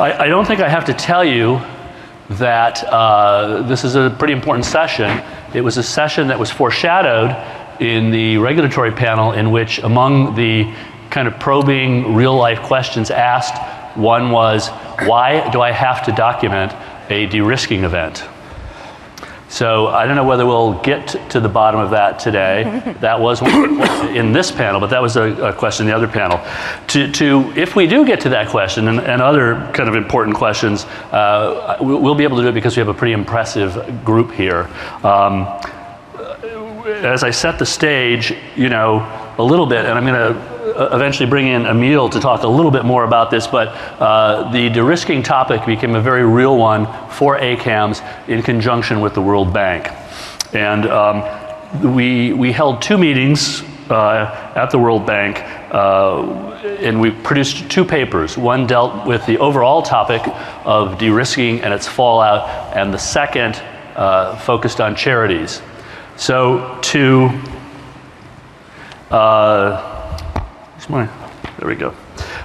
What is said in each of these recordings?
I don't think I have to tell you that this is a pretty important session. It was a session that was foreshadowed in the regulatory panel, in which among the kind of probing real-life questions asked, one was, why do I have to document a de-risking event? So I don't know whether we'll get to the bottom of that today. That was one in this panel, but that was a question in the other panel. If we do get to that question and other kind of important questions, we'll be able to do it because we have a pretty impressive group here. As I set the stage, a little bit, and I'm going to eventually bring in Emile to talk a little bit more about this, but the de-risking topic became a very real one for ACAMS in conjunction with the World Bank. And we held 2 meetings at the World Bank, and we produced 2 papers. One dealt with the overall topic of de-risking and its fallout, and the second focused on charities. So there we go.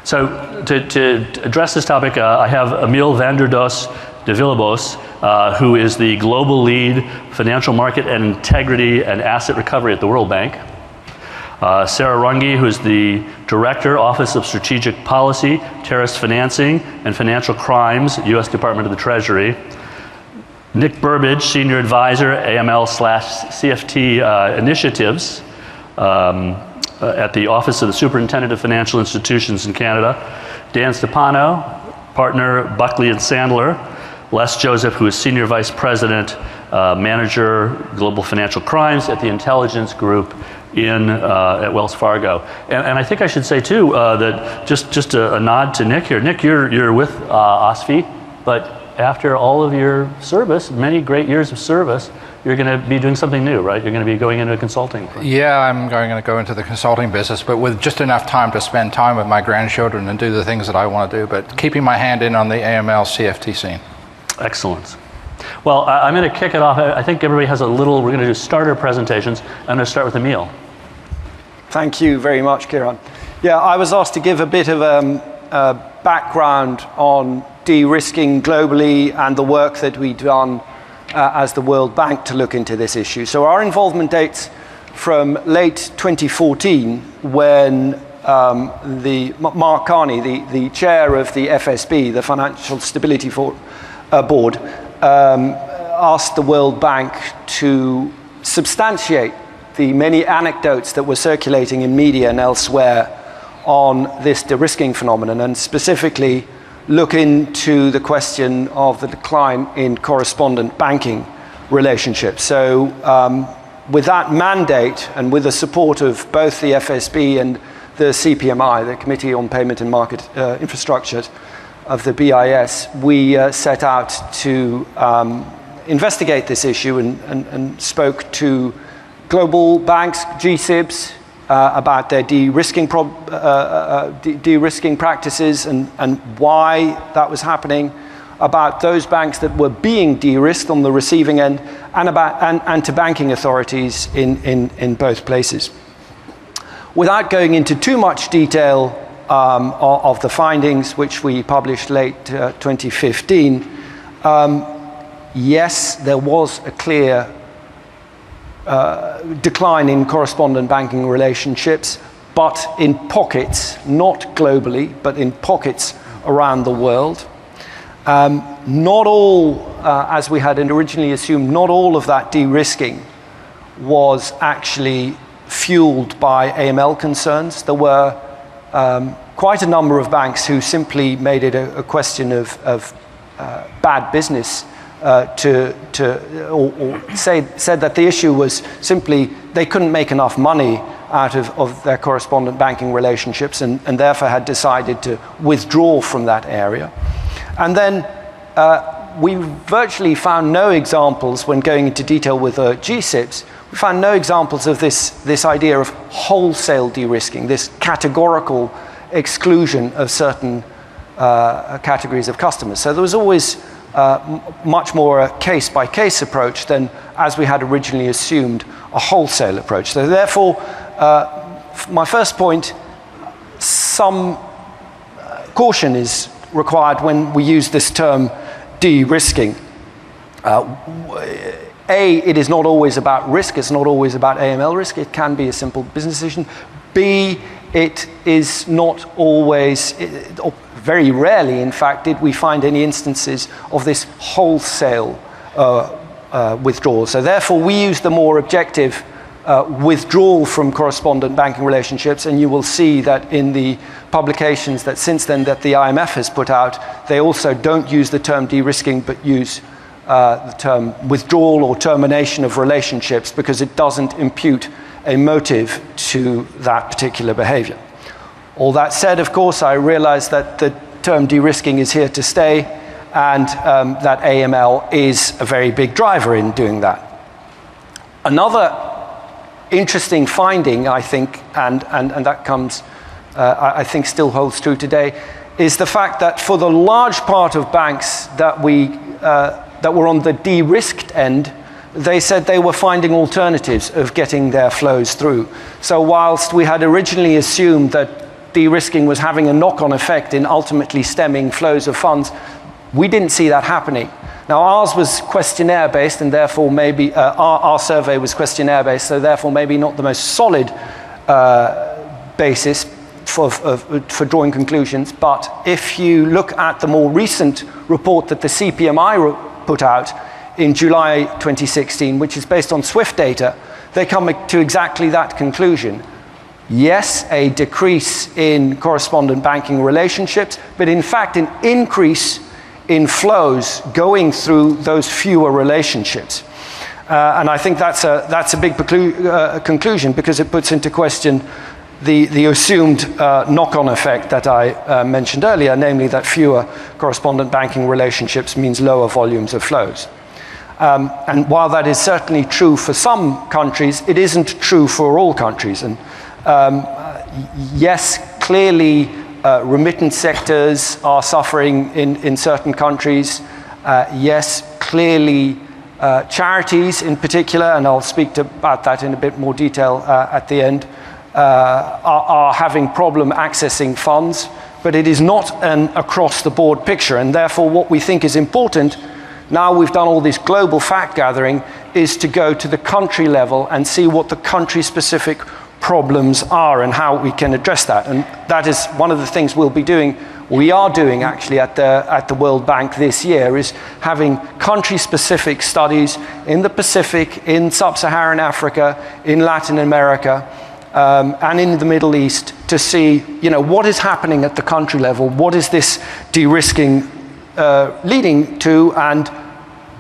So to address this topic, I have Emile van der Does de Willebois, who is the global lead financial market and integrity and asset recovery at the World Bank. Sarah Runge, who is the Director, Office of Strategic Policy, Terrorist Financing, and Financial Crimes, U.S. Department of the Treasury. Nick Burbidge, Senior Advisor, AML/CFT Initiatives at the Office of the Superintendent of Financial Institutions in Canada. Dan Stipano, Partner, Buckley&Sandler. Les Joseph, who is Senior Vice President, Manager, Global Financial Crimes at the Intelligence Group at Wells Fargo. And I think I should say too that just a nod to Nick here. Nick, you're with OSFI, but after all of your service, many great years of service, you're going to be doing something new, right? You're going to be going into consulting. Yeah, I'm going to go into the consulting business, but with just enough time to spend time with my grandchildren and do the things that I want to do, but keeping my hand in on the AML CFT scene. Excellent. Well, I'm going to kick it off. I think everybody has we're going to do starter presentations. I'm going to start with Emile. Thank you very much, Kieran. Yeah, I was asked to give a bit of a background on de-risking globally and the work that we've done as the World Bank to look into this issue. So our involvement dates from late 2014 when Mark Carney, the chair of the FSB, the Financial Stability Board, asked the World Bank to substantiate the many anecdotes that were circulating in media and elsewhere on this de-risking phenomenon, and specifically look into the question of the decline in correspondent banking relationships. So with that mandate and with the support of both the FSB and the CPMI, the Committee on Payment and Market Infrastructure of the BIS, we set out to investigate this issue and spoke to global banks, GSIBs, about their de-risking practices and why that was happening, about those banks that were being de-risked on the receiving end, and to banking authorities in both places. Without going into too much detail of the findings, which we published late 2015, yes, there was a clear decline in correspondent banking relationships, but in pockets, not globally, but in pockets around the world. Not all, as we had originally assumed, not all of that de-risking was actually fueled by AML concerns. There were quite a number of banks who simply made it a question of bad business, said that the issue was simply they couldn't make enough money out of their correspondent banking relationships and therefore had decided to withdraw from that area. And then we virtually found no examples, when going into detail with GSIBs, we found no examples of this idea of wholesale de-risking, this categorical exclusion of certain categories of customers. So there was always much more a case-by-case approach than, as we had originally assumed, a wholesale approach. So therefore, my first point, some caution is required when we use this term de-risking. It is not always about risk. It's not always about AML risk. It can be a simple business decision. B, it is not always, or very rarely, in fact, did we find any instances of this wholesale withdrawal. So therefore, we use the more objective withdrawal from correspondent banking relationships, and you will see that in the publications that since then that the IMF has put out, they also don't use the term de-risking, but use the term withdrawal or termination of relationships, because it doesn't impute a motive to that particular behavior. All that said, of course, I realize that the term de-risking is here to stay, and that AML is a very big driver in doing that. Another interesting finding, I think, and that comes, I think still holds true today, is the fact that for the large part of banks that were on the de-risked end, they said they were finding alternatives of getting their flows through. So whilst we had originally assumed that de-risking was having a knock-on effect in ultimately stemming flows of funds, we didn't see that happening. Now ours was questionnaire-based, and therefore maybe, our survey was questionnaire-based, so therefore maybe not the most solid basis for drawing conclusions. But if you look at the more recent report that the CPMI put out in July 2016, which is based on SWIFT data, they come to exactly that conclusion. Yes, a decrease in correspondent banking relationships, but in fact an increase in flows going through those fewer relationships. And I think that's a big conclusion, because it puts into question the assumed knock-on effect that I mentioned earlier, namely that fewer correspondent banking relationships means lower volumes of flows. And while that is certainly true for some countries, it isn't true for all countries. And yes, clearly remittance sectors are suffering in certain countries. Yes, clearly charities in particular, and I'll speak about that in a bit more detail at the end, are having problem accessing funds, but it is not an across-the-board picture, and therefore what we think is important, now we've done all this global fact gathering, is to go to the country level and see what the country-specific problems are and how we can address that. And that is one of the things we are doing actually at the World Bank this year, is having country-specific studies in the Pacific, in Sub-Saharan Africa, in Latin America, and in the Middle East, to see, what is happening at the country level, what is this de-risking leading to, and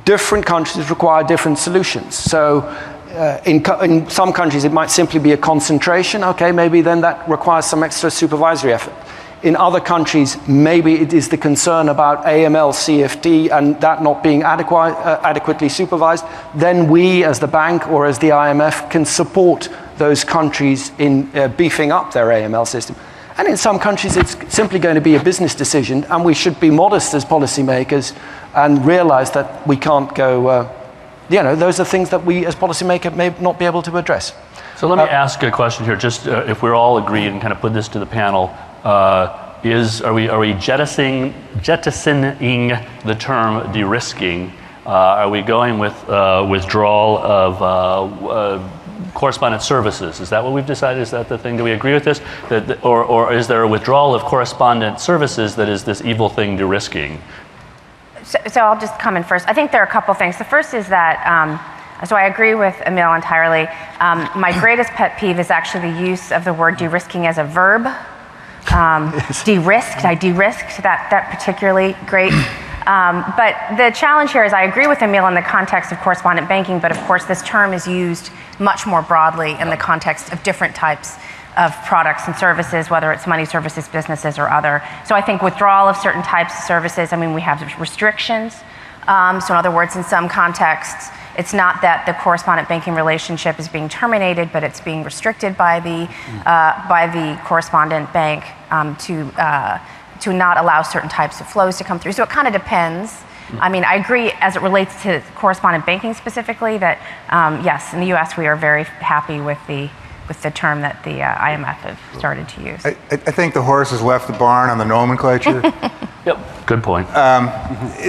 different countries require different solutions. So in some countries it might simply be a concentration, okay, maybe then that requires some extra supervisory effort. In other countries, maybe it is the concern about AML, CFT, and that not being adequately supervised. Then we, as the bank or as the IMF, can support those countries in beefing up their AML system. And in some countries, it's simply going to be a business decision, and we should be modest as policymakers and realize that we can't go, those are things that we as policymakers may not be able to address. So let me ask a question here, just if we're all agreed, and kind of put this to the panel. Are we jettisoning the term de-risking? Are we going with withdrawal of correspondent services? Is that what we've decided? Is that the thing? Do we agree with this? Or is there a withdrawal of correspondent services that is this evil thing, de-risking? So I'll just come in first. I think there are a couple things. The first is that, so I agree with Emile entirely. My greatest pet peeve is actually the use of the word de-risking as a verb. De-risked, I de-risked, that particularly great. But the challenge here is I agree with Emile in the context of correspondent banking, but of course this term is used much more broadly in the context of different types of products and services, whether it's money services, businesses, or other. So I think withdrawal of certain types of services, we have restrictions. So in other words, in some contexts, it's not that the correspondent banking relationship is being terminated, but it's being restricted by the correspondent bank to not allow certain types of flows to come through. So it kind of depends. I agree as it relates to correspondent banking specifically that, yes, in the US we are very happy with the with the term that the IMF have started to use. I think the horse has left the barn on the nomenclature. Yep. Good point.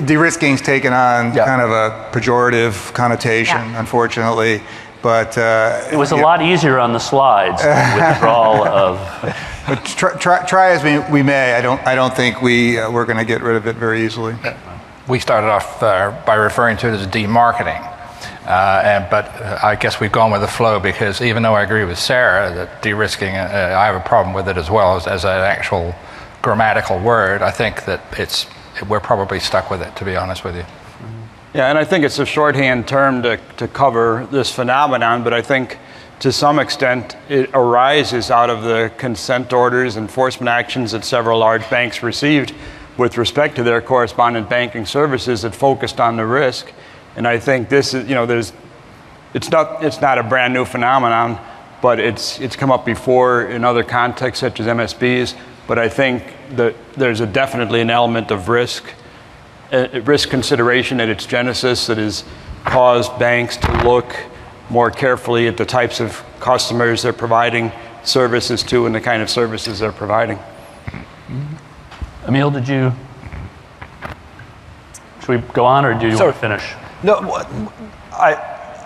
De-risking's taken on kind of a pejorative connotation, unfortunately. But it was a lot easier on the slides. Withdrawal of. But try as we may, I don't think we're going to get rid of it very easily. We started off by referring to it as demarketing. But I guess we've gone with the flow because even though I agree with Sarah that de-risking, I have a problem with it as well as an actual grammatical word. I think that we're probably stuck with it, to be honest with you. Yeah, and I think it's a shorthand term to cover this phenomenon, but I think to some extent it arises out of the consent orders, enforcement actions that several large banks received with respect to their correspondent banking services that focused on the risk. And I think this is, it's not a brand new phenomenon, but it's come up before in other contexts such as MSBs. But I think that there's definitely an element of risk consideration at its genesis that has caused banks to look more carefully at the types of customers they're providing services to and the kind of services they're providing. Emile, should we go on or do you want to finish? No,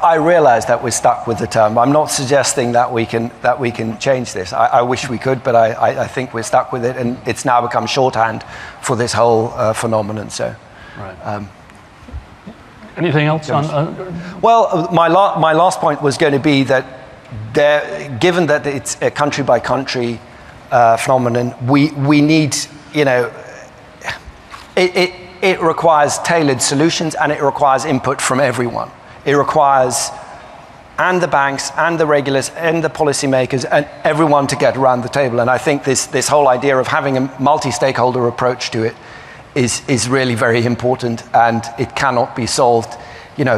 I realize that we're stuck with the term. I'm not suggesting that we can change this. I wish we could, but I think we're stuck with it, and it's now become shorthand for this whole phenomenon. So, right. Anything else on? Well, my last point was going to be that given that it's a country by country phenomenon, we need, it requires tailored solutions and it requires input from everyone. It requires and the banks and the regulators and the policymakers and everyone to get around the table. And I think this whole idea of having a multi-stakeholder approach to it is really very important, and it cannot be solved,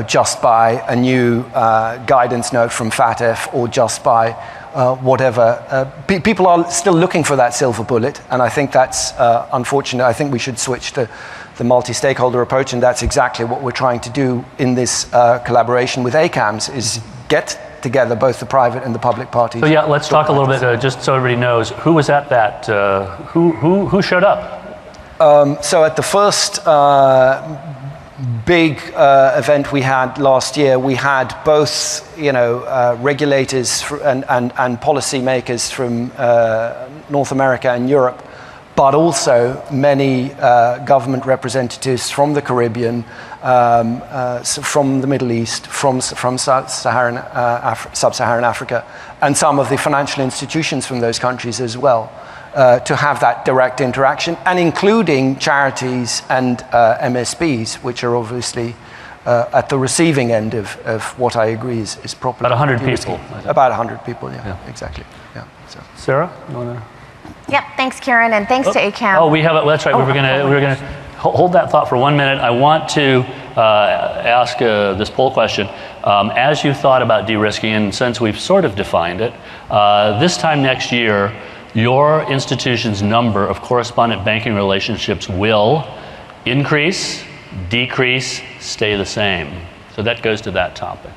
just by a new guidance note from FATF or just by whatever. People are still looking for that silver bullet, and I think that's unfortunate. I think we should switch to the multi-stakeholder approach, and that's exactly what we're trying to do in this collaboration with ACAMS, is get together both the private and the public parties. So yeah, let's talk a little bit, just so everybody knows, who was at that, who showed up? So at the first big event we had last year, we had both, regulators and policymakers from North America and Europe, but also many government representatives from the Caribbean, from the Middle East, from Sub-Saharan Africa, and some of the financial institutions from those countries as well, to have that direct interaction, and including charities and MSBs, which are obviously at the receiving end of what I agree is properly. About 100 people. About 100 people, yeah. Exactly. Yeah. So. Sarah, you want to? Yep, thanks, Kieran, and thanks to ACAMS. Oh, we have it. That's right. We were gonna hold that thought for 1 minute. I want to ask this poll question. As you thought about de-risking, and since we've sort of defined it, this time next year, your institution's number of correspondent banking relationships will increase, decrease, stay the same. So that goes to that topic.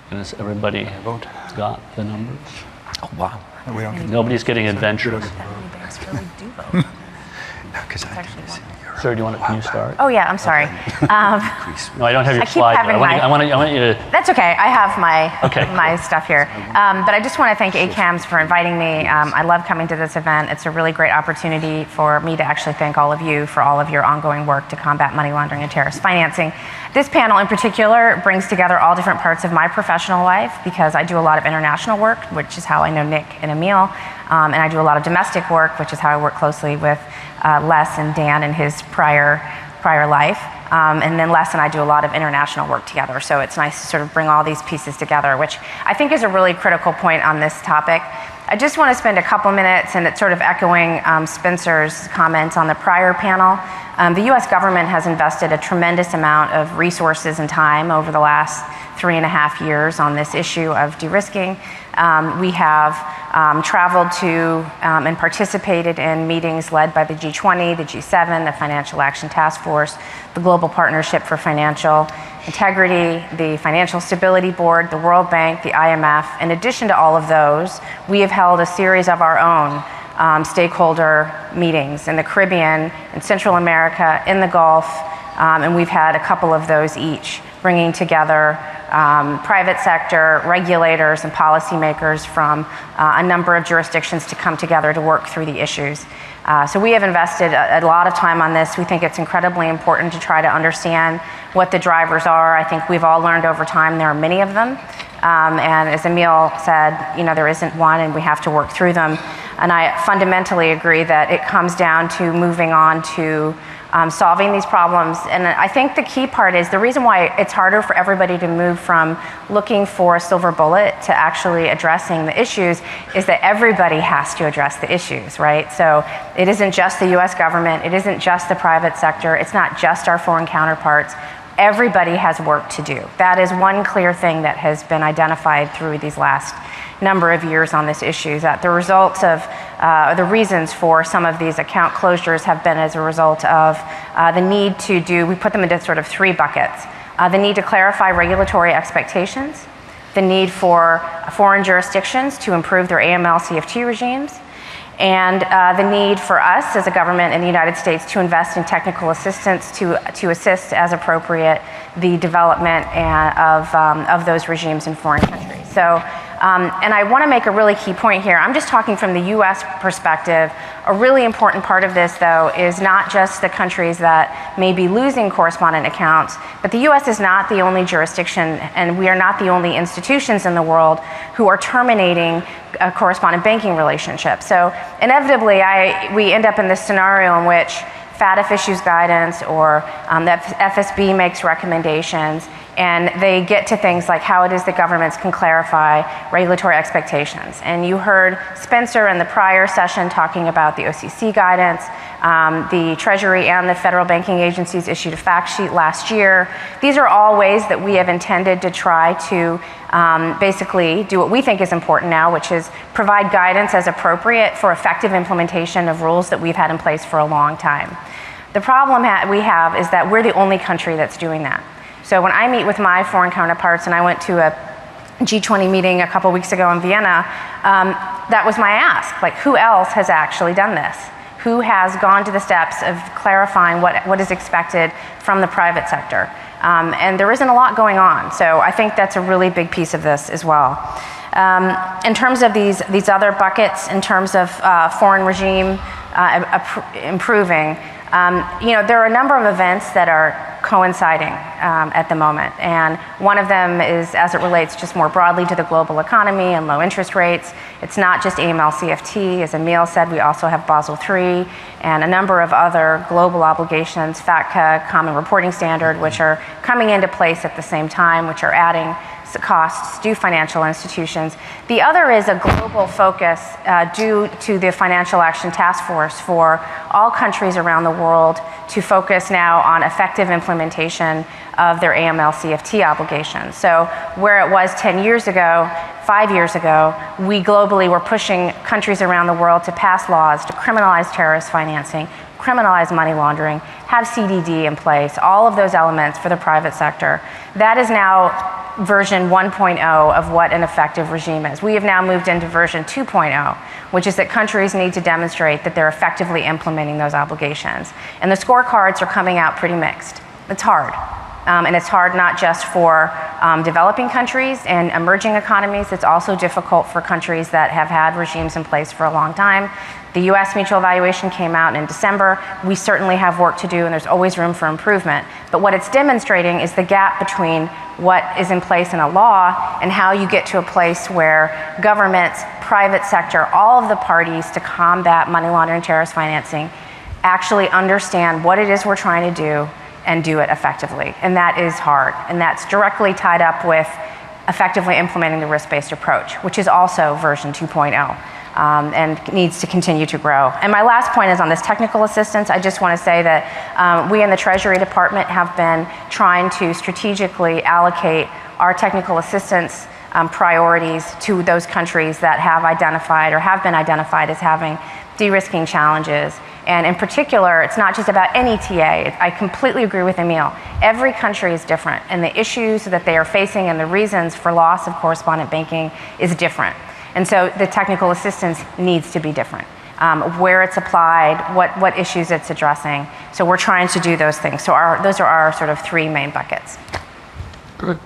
And has everybody got the numbers? Oh, wow. Nobody's getting adventurous. Banks really do vote. Sir, can you start? Oh yeah, I'm sorry. No, I don't have your I keep slide. having I want you to. That's okay. I have Okay, my stuff here. But I just want to thank ACAMS for inviting me. I love coming to this event. It's a really great opportunity for me to actually thank all of you for all of your ongoing work to combat money laundering and terrorist financing. This panel in particular brings together all different parts of my professional life, because I do a lot of international work, which is how I know Nick and Emile, and I do a lot of domestic work, which is how I work closely with Les and Dan in his prior life. And then Les and I do a lot of international work together. So it's nice to sort of bring all these pieces together, which I think is a really critical point on this topic. I just want to spend a couple minutes, and it's sort of echoing Spencer's comments on the prior panel, The US government has invested a tremendous amount of resources and time over the last 3.5 years on this issue of de-risking. We have traveled to and participated in meetings led by the G20, the G7, the Financial Action Task Force, the Global Partnership for Financial Integrity, the Financial Stability Board, the World Bank, the IMF. In addition to all of those, we have held a series of our own stakeholder meetings in the Caribbean, in Central America, in the Gulf, and we've had a couple of those each, bringing together private sector, regulators, and policymakers from a number of jurisdictions to come together to work through the issues. So we have invested a lot of time on this. We think it's incredibly important to try to understand what the drivers are. I think we've all learned over time there are many of them. And as Emile said, there isn't one and we have to work through them. And I fundamentally agree that it comes down to moving on to solving these problems. And I think the key part is the reason why it's harder for everybody to move from looking for a silver bullet to actually addressing the issues is that everybody has to address the issues, right? So it isn't just the US government, it isn't just the private sector, it's not just our foreign counterparts. Everybody has work to do. That is one clear thing that has been identified through these last number of years on this issue, that the results of the reasons for some of these account closures have been as a result of the need to do, we put them into sort of three buckets. The need to clarify regulatory expectations, the need for foreign jurisdictions to improve their AML CFT regimes, and the need for us as a government in the United States to invest in technical assistance to assist as appropriate the development of those regimes in foreign countries. So, and I want to make a really key point here. I'm just talking from the US perspective. A really important part of this, though, is not just the countries that may be losing correspondent accounts, but the US is not the only jurisdiction, and we are not the only institutions in the world who are terminating a correspondent banking relationship. So inevitably, we end up in this scenario in which FATF issues guidance or the FSB makes recommendations, and they get to things like how it is that governments can clarify regulatory expectations. And you heard Spencer in the prior session talking about the OCC guidance. The Treasury and the federal banking agencies issued a fact sheet last year. These are all ways that we have intended to try to basically do what we think is important now, which is provide guidance as appropriate for effective implementation of rules that we've had in place for a long time. The problem we have is that we're the only country that's doing that. So when I meet with my foreign counterparts, and I went to a G20 meeting a couple weeks ago in Vienna, that was my ask, like, who else has actually done this? Who has gone to the steps of clarifying what is expected from the private sector? And there isn't a lot going on, so I think that's a really big piece of this as well. In terms of these other buckets, in terms of foreign regime improving, there are a number of events that are coinciding at the moment, and one of them is as it relates just more broadly to the global economy and low interest rates. It's not just AML CFT, as Emile said, we also have Basel III and a number of other global obligations, FATCA, Common Reporting Standard, which are coming into place at the same time, which are adding costs to financial institutions. The other is a global focus due to the Financial Action Task Force for all countries around the world to focus now on effective implementation of their AML CFT obligations. So where it was 10 years ago, 5 years ago, we globally were pushing countries around the world to pass laws to criminalize terrorist financing, criminalize money laundering, have CDD in place, all of those elements for the private sector. That is now version 1.0 of what an effective regime is. We have now moved into version 2.0, which is that countries need to demonstrate that they're effectively implementing those obligations. And the scorecards are coming out pretty mixed. It's hard. And it's hard not just for developing countries and emerging economies, it's also difficult for countries that have had regimes in place for a long time. The US mutual evaluation came out in December. We certainly have work to do, and there's always room for improvement. But what it's demonstrating is the gap between what is in place in a law and how you get to a place where governments, private sector, all of the parties to combat money laundering, terrorist financing actually understand what it is we're trying to do and do it effectively. And that is hard. And that's directly tied up with effectively implementing the risk-based approach, which is also version 2.0. And needs to continue to grow. And my last point is on this technical assistance. I just want to say that we in the Treasury Department have been trying to strategically allocate our technical assistance priorities to those countries that have identified or have been identified as having de-risking challenges. And in particular, it's not just about any TA. I completely agree with Emile. Every country is different, and the issues that they are facing and the reasons for loss of correspondent banking is different. And so the technical assistance needs to be different. Where it's applied, what issues it's addressing. So we're trying to do those things. So those are our sort of three main buckets. Good.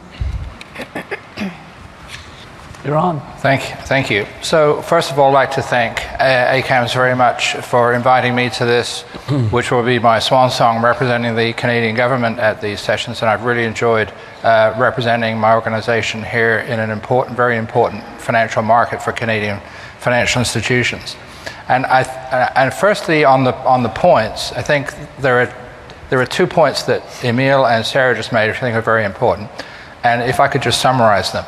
You're on. Thank you. So first of all, I'd like to thank ACAMS very much for inviting me to this, which will be my swan song representing the Canadian government at these sessions, and I've really enjoyed representing my organization here in an important, very important financial market for Canadian financial institutions. And firstly, on the points, I think there are 2 points that Emile and Sarah just made, which I think are very important. And if I could just summarize them.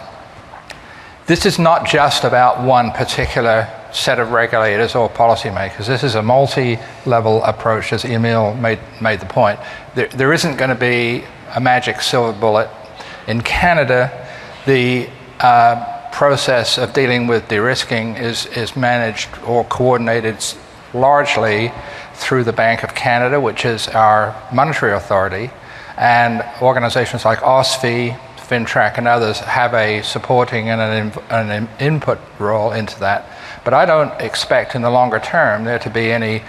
This is not just about one particular set of regulators or policymakers. This is a multi-level approach, as Emile made the point. There isn't going to be a magic silver bullet. In Canada, the process of dealing with de-risking is managed or coordinated largely through the Bank of Canada, which is our monetary authority, and organizations like OSFI, FinTrack and others have a supporting and an input role into that. But I don't expect in the longer term there to be any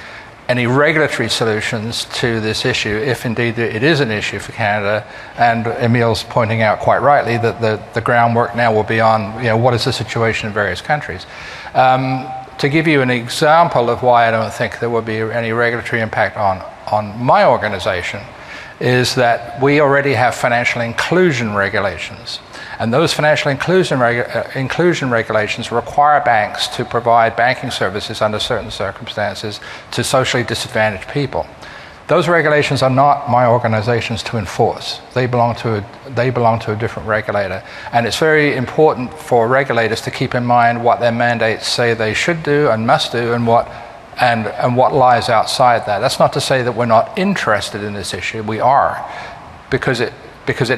regulatory solutions to this issue, if indeed it is an issue for Canada. And Emile's pointing out quite rightly that the groundwork now will be on, what is the situation in various countries. To give you an example of why I don't think there will be any regulatory impact on my organization, is that we already have financial inclusion regulations. And those financial inclusion regulations require banks to provide banking services under certain circumstances to socially disadvantaged people. Those regulations are not my organizations to enforce. They belong to a different regulator. And it's very important for regulators to keep in mind what their mandates say they should do and must do, and what lies outside that. That's not to say that we're not interested in this issue. We are, because it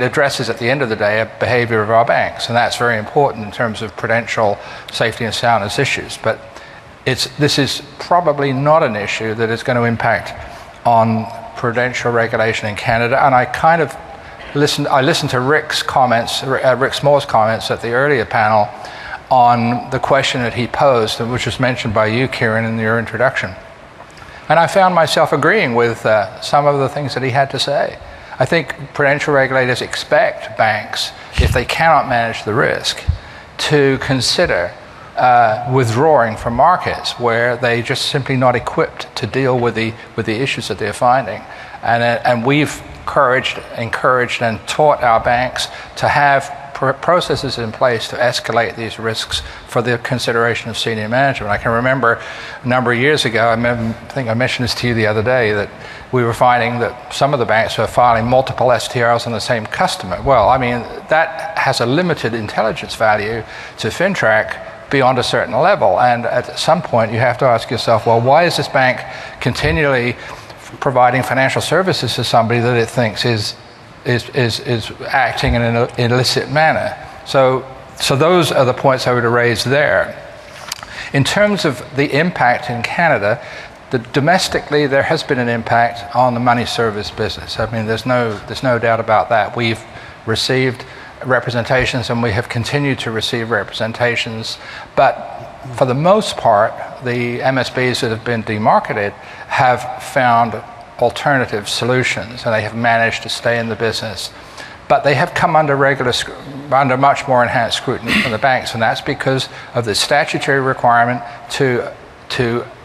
addresses, at the end of the day, a behavior of our banks, and that's very important in terms of prudential safety and soundness issues. But this is probably not an issue that is going to impact on prudential regulation in Canada. And I listened to Rick Smore's comments at the earlier panel on the question that he posed, which was mentioned by you, Kieran, in your introduction. And I found myself agreeing with some of the things that he had to say. I think prudential regulators expect banks, if they cannot manage the risk, to consider withdrawing from markets where they're just simply not equipped to deal with the issues that they're finding. And we've encouraged and taught our banks to have processes in place to escalate these risks for the consideration of senior management. I can remember a number of years ago, I think I mentioned this to you the other day, that we were finding that some of the banks were filing multiple STRs on the same customer. Well, I mean, that has a limited intelligence value to FinTrack beyond a certain level. And at some point, you have to ask yourself, well, why is this bank continually providing financial services to somebody that it thinks is acting in an illicit manner? So those are the points I would raise there. In terms of the impact in Canada, domestically there has been an impact on the money service business. I mean, there's no doubt about that. We've received representations and we have continued to receive representations, but for the most part, the MSBs that have been demarketed have found alternative solutions, and they have managed to stay in the business. But they have come under much more enhanced scrutiny from the banks, and that's because of the statutory requirement to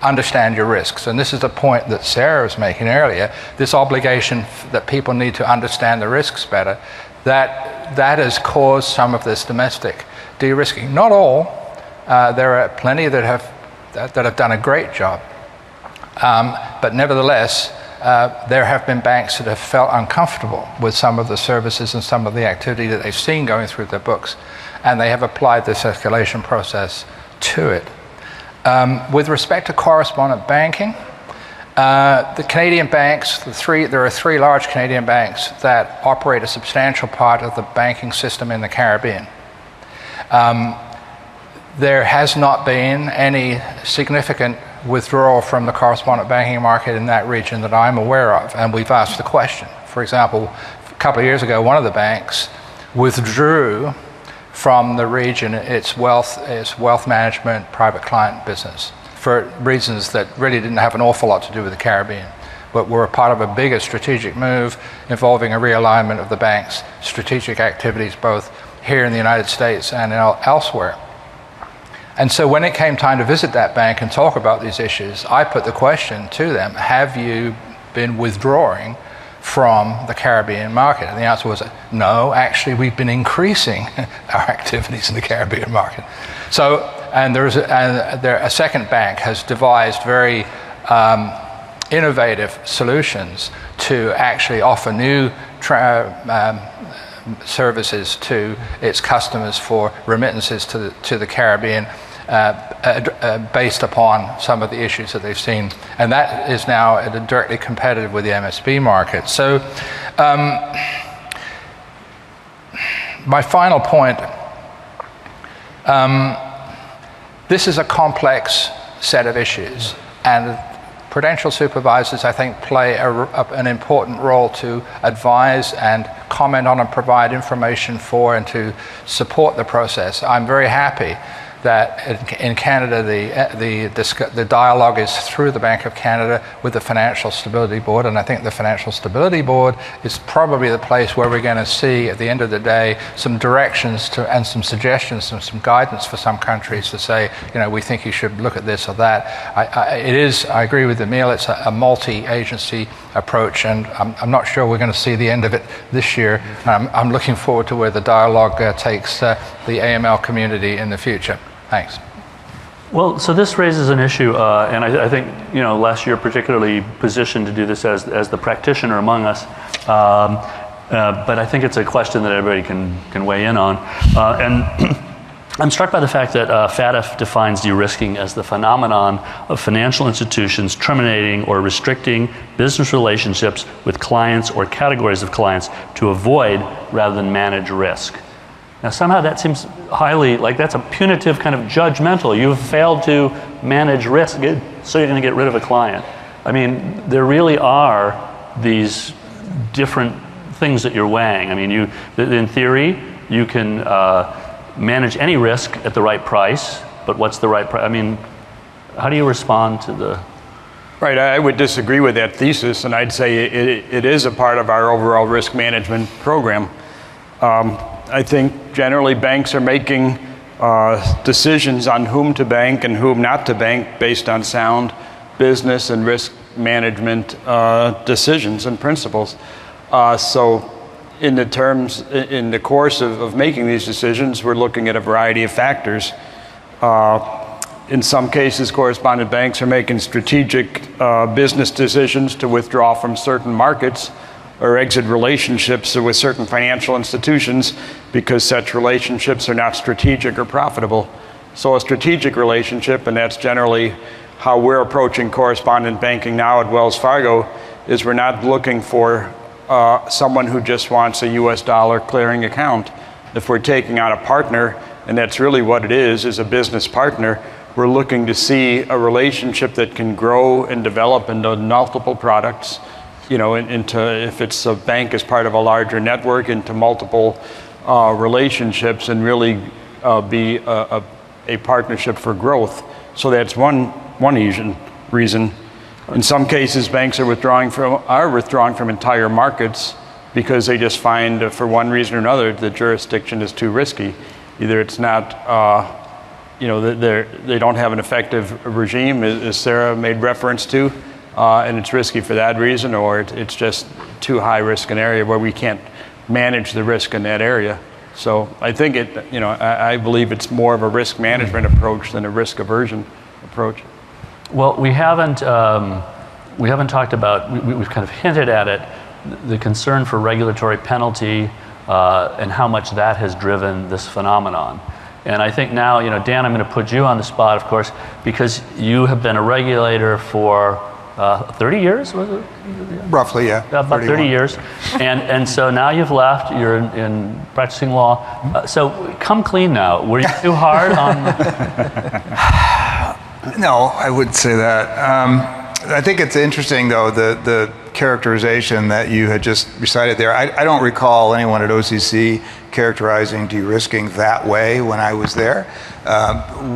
understand your risks. And this is the point that Sarah was making earlier, this obligation that people need to understand the risks better, that has caused some of this domestic de-risking. Not all. There are plenty that have done a great job. But nevertheless, there have been banks that have felt uncomfortable with some of the services and some of the activity that they've seen going through their books. and they have applied this escalation process to it. With respect to correspondent banking, the Canadian banks, there are three large Canadian banks that operate a substantial part of the banking system in the Caribbean. There has not been any significant withdrawal from the correspondent banking market in that region that I'm aware of, and we've asked the question. For example, a couple of years ago, one of the banks withdrew from the region its wealth management private client business for reasons that really didn't have an awful lot to do with the Caribbean, but were a part of a bigger strategic move involving a realignment of the bank's strategic activities both here in the United States and elsewhere. And so when it came time to visit that bank and talk about these issues, I put the question to them, have you been withdrawing from the Caribbean market? And the answer was, no, actually we've been increasing our activities in the Caribbean market. So, and a second bank has devised very innovative solutions to actually offer new services to its customers for remittances to the Caribbean based upon some of the issues that they've seen. And that is now directly competitive with the MSB market. So my final point, this is a complex set of issues, and prudential supervisors, I think, play an important role to advise and comment on and provide information for and to support the process. I'm very happy that in Canada the dialogue is through the Bank of Canada with the Financial Stability Board, and I think the Financial Stability Board is probably the place where we're going to see at the end of the day some directions and some suggestions and some guidance for some countries to say, you know, we think you should look at this or that. I agree with Emile, it's a multi-agency approach, and I'm not sure we're going to see the end of it this year. I'm looking forward to where the dialogue takes the AML community in the future. Thanks. Well, so this raises an issue, and I think, you know, Les, you're particularly positioned to do this as the practitioner among us, but I think it's a question that everybody can weigh in on. And I'm struck by the fact that FATF defines de-risking as the phenomenon of financial institutions terminating or restricting business relationships with clients or categories of clients to avoid rather than manage risk. Now, somehow that seems highly, like that's a punitive kind of judgmental. You've failed to manage risk, so you're going to get rid of a client. I mean, there really are these different things that you're weighing. I mean, in theory, you can manage any risk at the right price, but what's the right price? I mean, how do you respond to the... Right, I would disagree with that thesis, and I'd say it is a part of our overall risk management program. I think generally banks are making decisions on whom to bank and whom not to bank based on sound business and risk management decisions and principles. So in the course of making these decisions, we're looking at a variety of factors. In some cases, correspondent banks are making strategic business decisions to withdraw from certain markets or exit relationships with certain financial institutions because such relationships are not strategic or profitable. So a strategic relationship, and that's generally how we're approaching correspondent banking now at Wells Fargo, is we're not looking for someone who just wants a US dollar clearing account. If we're taking on a partner, and that's really what it is a business partner, we're looking to see a relationship that can grow and develop into multiple products, you know, if it's a bank as part of a larger network, into multiple relationships, and really be a partnership for growth. So that's one reason. In some cases, banks are withdrawing from entire markets because they just find, for one reason or another, the jurisdiction is too risky. Either it's not, they don't have an effective regime, as Sarah made reference to, and it's risky for that reason, or it's just too high risk an area where we can't manage the risk in that area. So I think I believe it's more of a risk management approach than a risk aversion approach. Well, we haven't talked about, we've kind of hinted at it, the concern for regulatory penalty and how much that has driven this phenomenon. And I think now, Dan, I'm going to put you on the spot, of course, because you have been a regulator for 30 years, was it? Roughly, yeah. About 30 years. And so now you've left, you're in practicing law. So come clean now. Were you too hard on? No, I wouldn't say that. I think it's interesting, though, the characterization that you had just recited there. I don't recall anyone at OCC characterizing de-risking that way when I was there.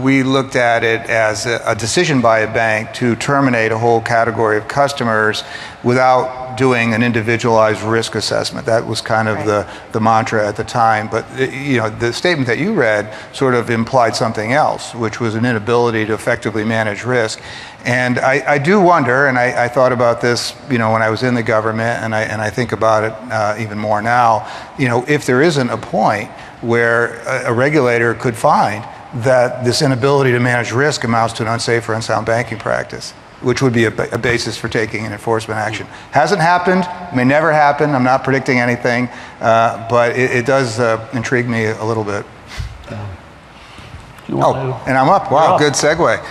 We looked at it as a decision by a bank to terminate a whole category of customers without doing an individualized risk assessment. That was kind of the mantra at the time. But the statement that you read sort of implied something else, which was an inability to effectively manage risk. And I do wonder, and I thought about this, when I was in the government, and I think about it even more now, if there isn't a point where a regulator could find that this inability to manage risk amounts to an unsafe or unsound banking practice, which would be a basis for taking an enforcement action. Hasn't happened, may never happen, I'm not predicting anything, but it does intrigue me a little bit. And I'm up, wow, good segue.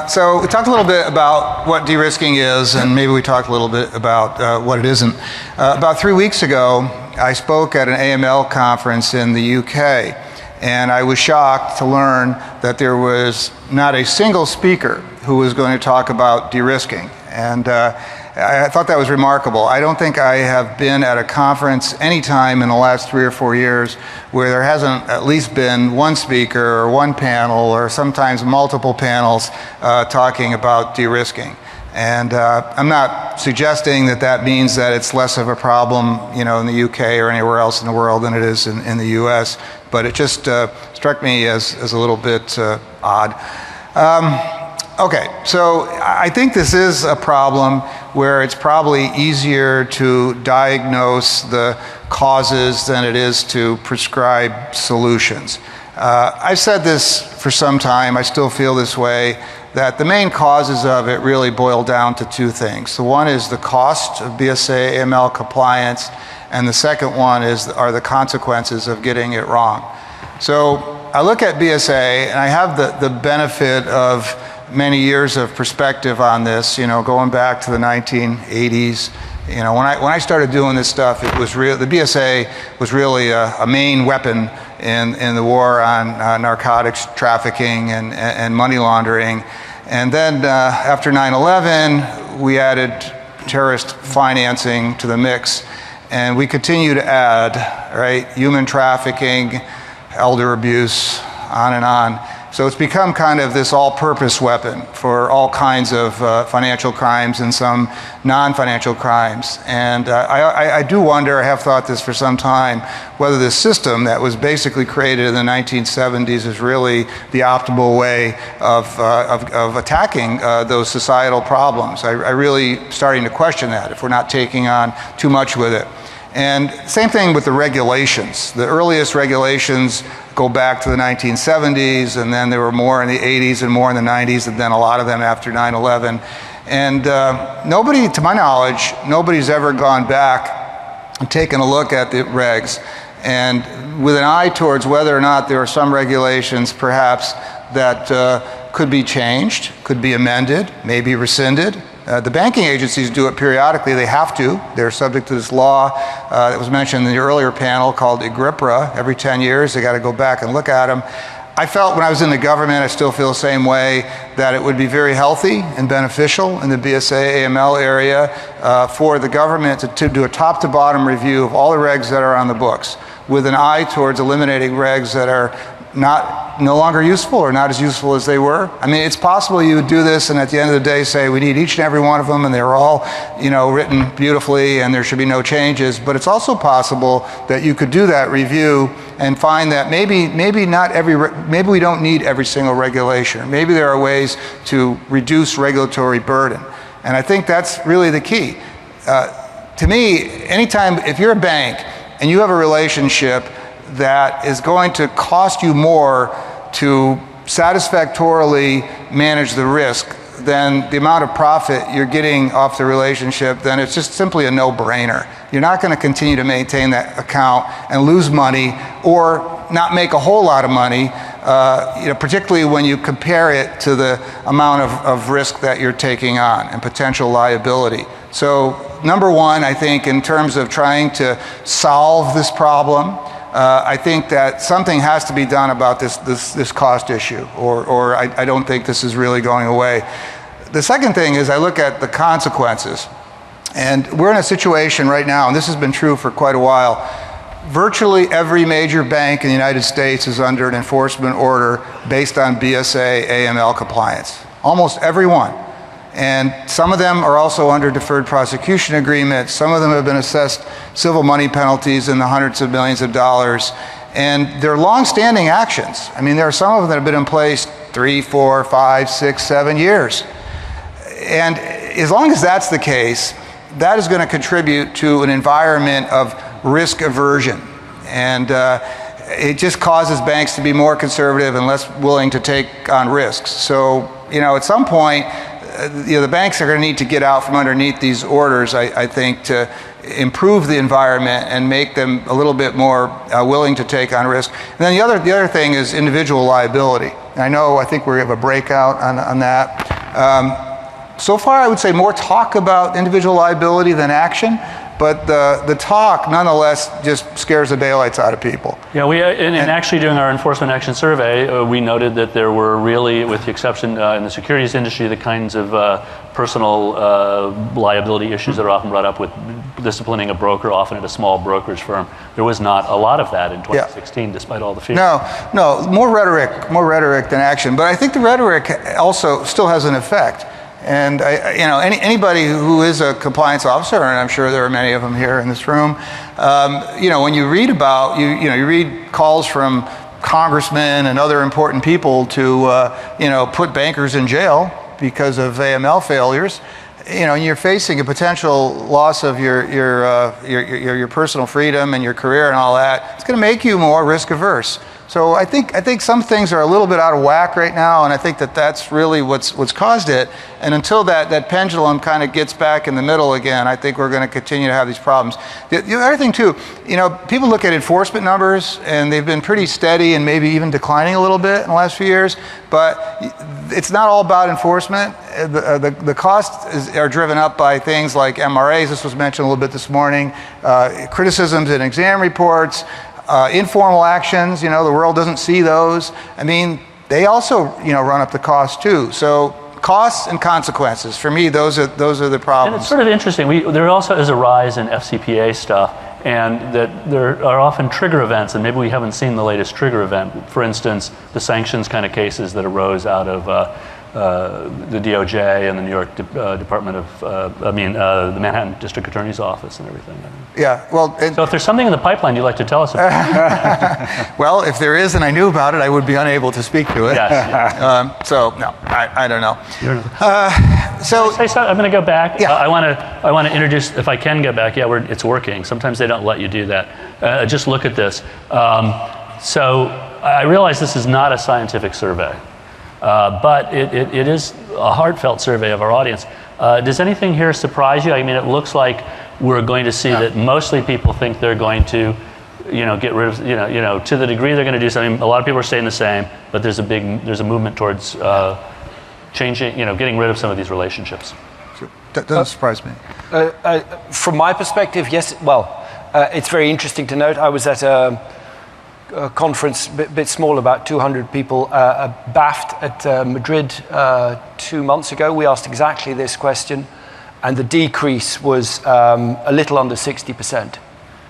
So we talked a little bit about what de-risking is, and maybe we talked a little bit about what it isn't. About 3 weeks ago, I spoke at an AML conference in the UK, and I was shocked to learn that there was not a single speaker who was going to talk about de-risking. And I thought that was remarkable. I don't think I have been at a conference any time in the last 3 or 4 years where there hasn't at least been one speaker or one panel or sometimes multiple panels talking about de-risking. And I'm not suggesting that means that it's less of a problem, in the UK or anywhere else in the world than it is in the US, but it just struck me as a little bit odd. Okay, so I think this is a problem where it's probably easier to diagnose the causes than it is to prescribe solutions. I've said this for some time, I still feel this way, that the main causes of it really boil down to two things. The one is the cost of BSA AML compliance, and the second one are the consequences of getting it wrong. So I look at BSA, and I have the benefit of many years of perspective on this, going back to the 1980s. When I started doing this stuff, it was the BSA was really a main weapon in the war on narcotics trafficking and money laundering. And then after 9/11, we added terrorist financing to the mix, and we continue to add, human trafficking, elder abuse, on and on. So it's become kind of this all-purpose weapon for all kinds of financial crimes and some non-financial crimes. And I do wonder, I have thought this for some time, whether this system that was basically created in the 1970s is really the optimal way of attacking those societal problems. I really starting to question that, if we're not taking on too much with it. And same thing with the regulations. The earliest regulations go back to the 1970s, and then there were more in the 80s and more in the 90s, and then a lot of them after 9/11. And nobody, to my knowledge, nobody's ever gone back and taken a look at the regs, and with an eye towards whether or not there are some regulations perhaps that could be changed, could be amended, maybe rescinded. The banking agencies do it periodically. They have to. They're subject to this law that was mentioned in the earlier panel called IGRIPRA. Every 10 years, they got to go back and look at them. I felt when I was in the government, I still feel the same way, that it would be very healthy and beneficial in the BSA AML area for the government to do a top-to-bottom review of all the regs that are on the books, with an eye towards eliminating regs that are no longer useful or not as useful as they were. I mean, it's possible you would do this and at the end of the day say we need each and every one of them and they're all, written beautifully and there should be no changes. But it's also possible that you could do that review and find that maybe we don't need every single regulation. Maybe there are ways to reduce regulatory burden. And I think that's really the key. To me, anytime, if you're a bank and you have a relationship that is going to cost you more to satisfactorily manage the risk than the amount of profit you're getting off the relationship, then it's just simply a no-brainer. You're not going to continue to maintain that account and lose money or not make a whole lot of money, particularly when you compare it to the amount of risk that you're taking on and potential liability. So number one, I think in terms of trying to solve this problem, I think that something has to be done about this cost issue, or I don't think this is really going away. The second thing is I look at the consequences. And we're in a situation right now, and this has been true for quite a while, virtually every major bank in the United States is under an enforcement order based on BSA AML compliance. Almost every one. And some of them are also under deferred prosecution agreements. Some of them have been assessed civil money penalties in the hundreds of millions of dollars. And they're long-standing actions. I mean, there are some of them that have been in place 3, 4, 5, 6, 7 years. And as long as that's the case, that is going to contribute to an environment of risk aversion. And it just causes banks to be more conservative and less willing to take on risks. So, at some point, the banks are going to need to get out from underneath these orders, I think, to improve the environment and make them a little bit more willing to take on risk. And then the other thing is individual liability. I think we have a breakout on that. So far, I would say more talk about individual liability than action, but the talk, nonetheless, just scares the daylights out of people. Yeah, in actually doing our enforcement action survey, we noted that there were really, with the exception in the securities industry, the kinds of personal liability issues that are often brought up with disciplining a broker, often at a small brokerage firm. There was not a lot of that in 2016, despite all the fears. No, more rhetoric than action. But I think the rhetoric also still has an effect. And anybody who is a compliance officer, and I'm sure there are many of them here in this room, when you read about you read calls from congressmen and other important people to put bankers in jail because of AML failures, and you're facing a potential loss of your personal freedom and your career and all that. It's going to make you more risk averse. So I think some things are a little bit out of whack right now, and I think that's really what's caused it. And until that pendulum kind of gets back in the middle again, I think we're going to continue to have these problems. The other thing too, people look at enforcement numbers, and they've been pretty steady and maybe even declining a little bit in the last few years. But it's not all about enforcement. The costs are driven up by things like MRAs. This was mentioned a little bit this morning. Criticisms in exam reports. Informal actions, the world doesn't see those. I mean, they also, run up the cost too. So costs and consequences, for me, those are the problems. And it's sort of interesting. There also is a rise in FCPA stuff, and that there are often trigger events, and maybe we haven't seen the latest trigger event. For instance, the sanctions kind of cases that arose out of the DOJ and the New York Department of, the Manhattan District Attorney's Office and everything. Yeah, well... So if there's something in the pipeline you'd like to tell us about. Well, if there is and I knew about it, I would be unable to speak to it. Yes. No, I don't know. I'm going to go back. Yeah. I want to introduce, if I can go back, it's working. Sometimes they don't let you do that. Just look at this. So I realize this is not a scientific survey. But it is a heartfelt survey of our audience. Does anything here surprise you? I mean, it looks like we're going to see that mostly people think they're going to, get rid of, to the degree they're going to do something. A lot of people are saying the same, but there's a movement towards changing, getting rid of some of these relationships. That doesn't surprise me. From my perspective, yes. Well, it's very interesting to note. I was at a conference, a bit small, about 200 people, BAFT at Madrid 2 months ago. We asked exactly this question, and the decrease was a little under 60%.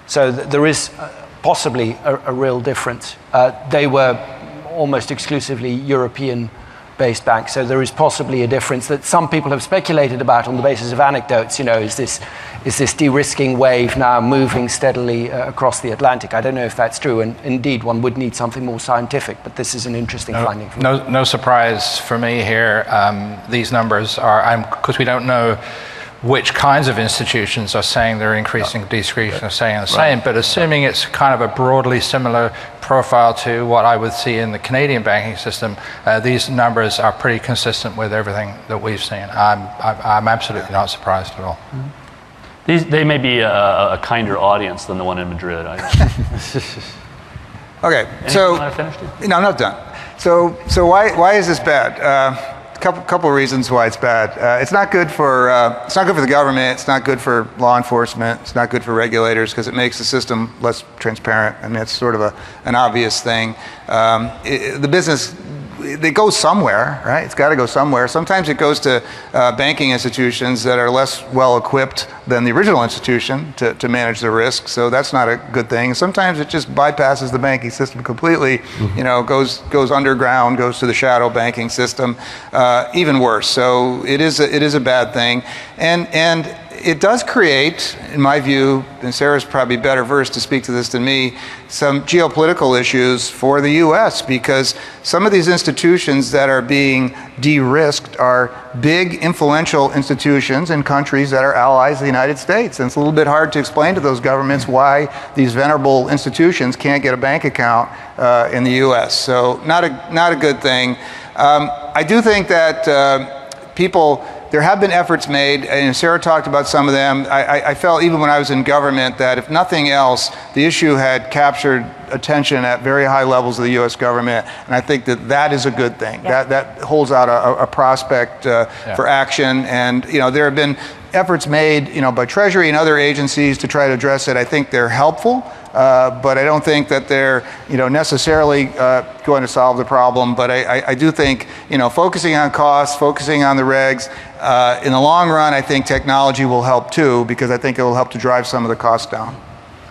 So there is possibly a real difference. They were almost exclusively European-based banks, so there is possibly a difference that some people have speculated about on the basis of anecdotes. Is this de-risking wave now moving steadily across the Atlantic? I don't know if that's true, and indeed one would need something more scientific, but this is an interesting finding. No surprise for me here. These numbers are, because we don't know which kinds of institutions are saying they're increasing discretion or saying the same, but assuming it's kind of a broadly similar profile to what I would see in the Canadian banking system, these numbers are pretty consistent with everything that we've seen. I'm absolutely not surprised at all. They may be a kinder audience than the one in Madrid. Okay, so no, I'm not done. So why is this bad? Couple reasons why it's bad. It's not good for the government. It's not good for law enforcement. It's not good for regulators because it makes the system less transparent. I mean, it's sort of an obvious thing. The business, it goes somewhere, right? It's got to go somewhere. Sometimes it goes to banking institutions that are less well equipped than the original institution to manage the risk. So that's not a good thing. Sometimes it just bypasses the banking system completely. You know, goes underground, goes to the shadow banking system. Even worse. So it is a bad thing, and it does create, in my view, and Sarah's probably better versed to speak to this than me, some geopolitical issues for the U.S. because some of these institutions that are being de-risked are big, influential institutions in countries that are allies of the United States. And it's a little bit hard to explain to those governments why these venerable institutions can't get a bank account in the U.S. So not a good thing. I do think that there have been efforts made, and Sarah talked about some of them. I felt even when I was in government that if nothing else, the issue had captured attention at very high levels of the U.S. government, and I think that is a good thing. Yeah. That holds out a prospect for action, and there have been efforts made by Treasury and other agencies to try to address it. I think they're helpful, but I don't think that they're necessarily going to solve the problem. But I do think focusing on costs, focusing on the regs, in the long run, I think technology will help too, because I think it will help to drive some of the costs down.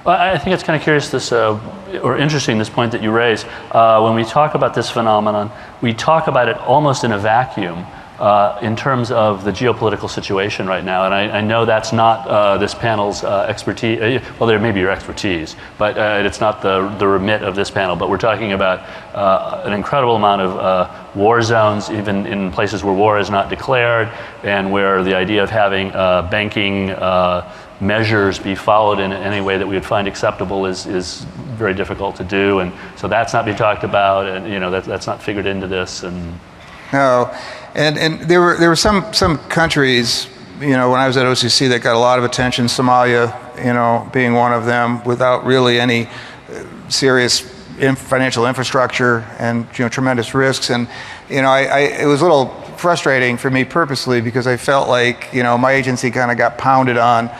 Well, I think it's kind of curious or interesting, this point that you raise. When we talk about this phenomenon, we talk about it almost in a vacuum in terms of the geopolitical situation right now. And I know that's not this panel's expertise. Well, there may be your expertise, but it's not the remit of this panel. But we're talking about an incredible amount of war zones, even in places where war is not declared, and where the idea of having banking measures be followed in any way that we would find acceptable is very difficult to do. And so that's not being talked about, and that's not figured into this. And no, and there were some countries, when I was at OCC, that got a lot of attention. Somalia, being one of them, without really any serious financial infrastructure and tremendous risks. And it was a little frustrating for me purposely because I felt like my agency kind of got pounded on,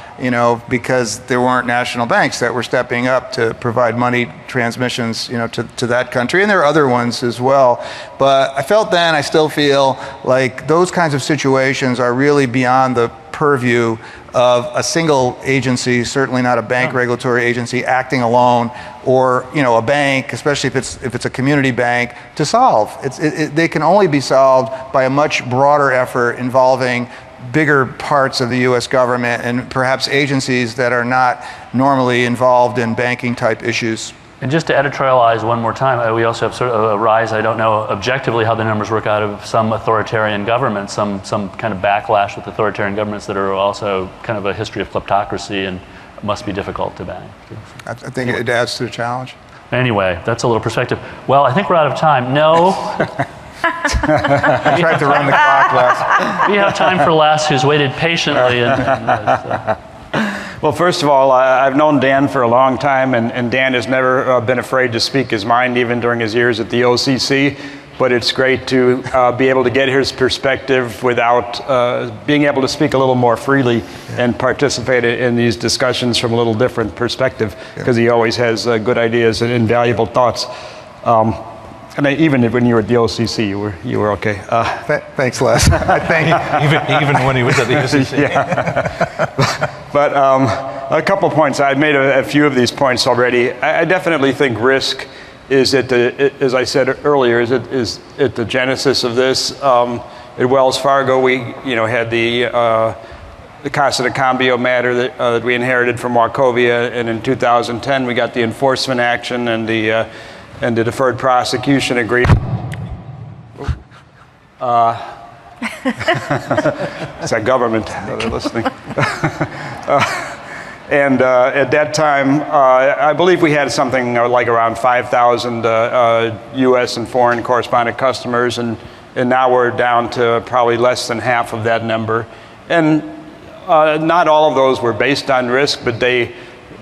because there weren't national banks that were stepping up to provide money transmissions, to that country, and there are other ones as well. But I felt then, I still feel like those kinds of situations are really beyond the purview of a single agency, certainly not a bank regulatory agency acting alone, or a bank, especially if it's a community bank, to solve. They can only be solved by a much broader effort involving bigger parts of the U.S. government and perhaps agencies that are not normally involved in banking type issues. And just to editorialize one more time, we also have sort of a rise, I don't know objectively how the numbers work out, of some authoritarian governments, some kind of backlash with authoritarian governments that are also kind of a history of kleptocracy and must be difficult to bank. I think it adds to the challenge. Anyway, that's a little perspective. Well, I think we're out of time. No. I tried to run the clock, Les. We have time for Les, who's waited patiently. Well, first of all, I've known Dan for a long time, and Dan has never been afraid to speak his mind, even during his years at the OCC. But it's great to be able to get his perspective without being able to speak a little more freely and participate in these discussions from a little different perspective, because he always has good ideas and invaluable thoughts. And even when you were at the OCC, you were okay. Thanks, Les. I think even when he was at the OCC. Yeah. But a couple points. I've made a few of these points already. I definitely think risk is as I said earlier, is at the genesis of this. At Wells Fargo, we had the Casa de Cambio matter that we inherited from Wachovia, and in 2010 we got the enforcement action and the deferred prosecution agreement. It's that government that are listening. And at that time, I believe we had something like around 5,000 U.S. and foreign correspondent customers, and now we're down to probably less than half of that number. And not all of those were based on risk, but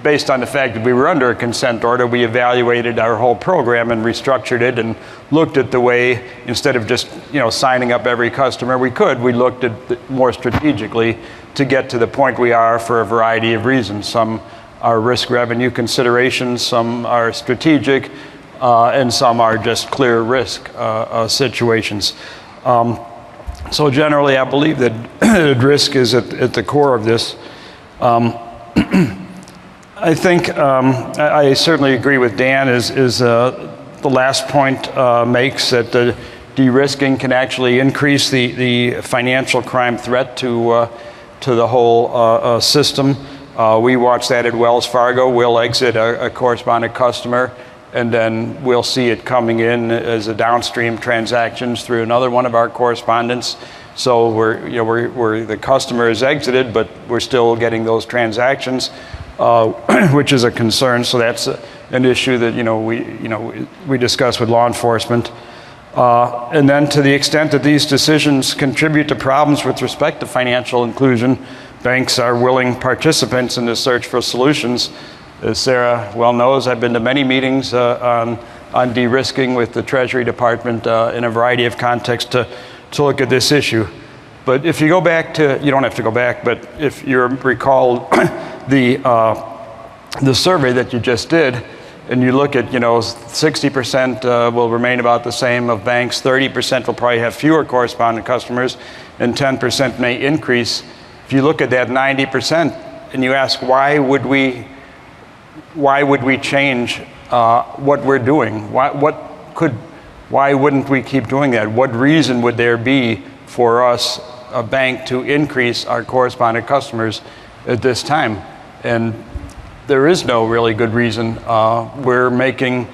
based on the fact that we were under a consent order, we evaluated our whole program and restructured it and looked at the way, instead of just signing up every customer we looked at it more strategically to get to the point we are for a variety of reasons. Some are risk revenue considerations, some are strategic, and some are just clear risk situations. So generally, I believe that risk is at the core of this. I think I certainly agree with Dan is the last point makes that the de-risking can actually increase the financial crime threat to the whole system. We watch that at Wells Fargo. We'll exit a correspondent customer, and then we'll see it coming in as a downstream transactions through another one of our correspondents. So we're the customer is exited, but we're still getting those transactions, which is a concern. So that's an issue that we discuss with law enforcement. And then, to the extent that these decisions contribute to problems with respect to financial inclusion, banks are willing participants in the search for solutions. As Sarah well knows, I've been to many meetings on de-risking with the Treasury Department in a variety of contexts to look at this issue. But if you go back to, you don't have to go back, but if you recall the survey that you just did, and you look at, 60% will remain about the same of banks, 30% will probably have fewer correspondent customers, and 10% may increase. If you look at that 90% and you ask, why would we change what we're doing? Why wouldn't we keep doing that? What reason would there be for us, a bank, to increase our correspondent customers at this time? And there is no really good reason. We're making,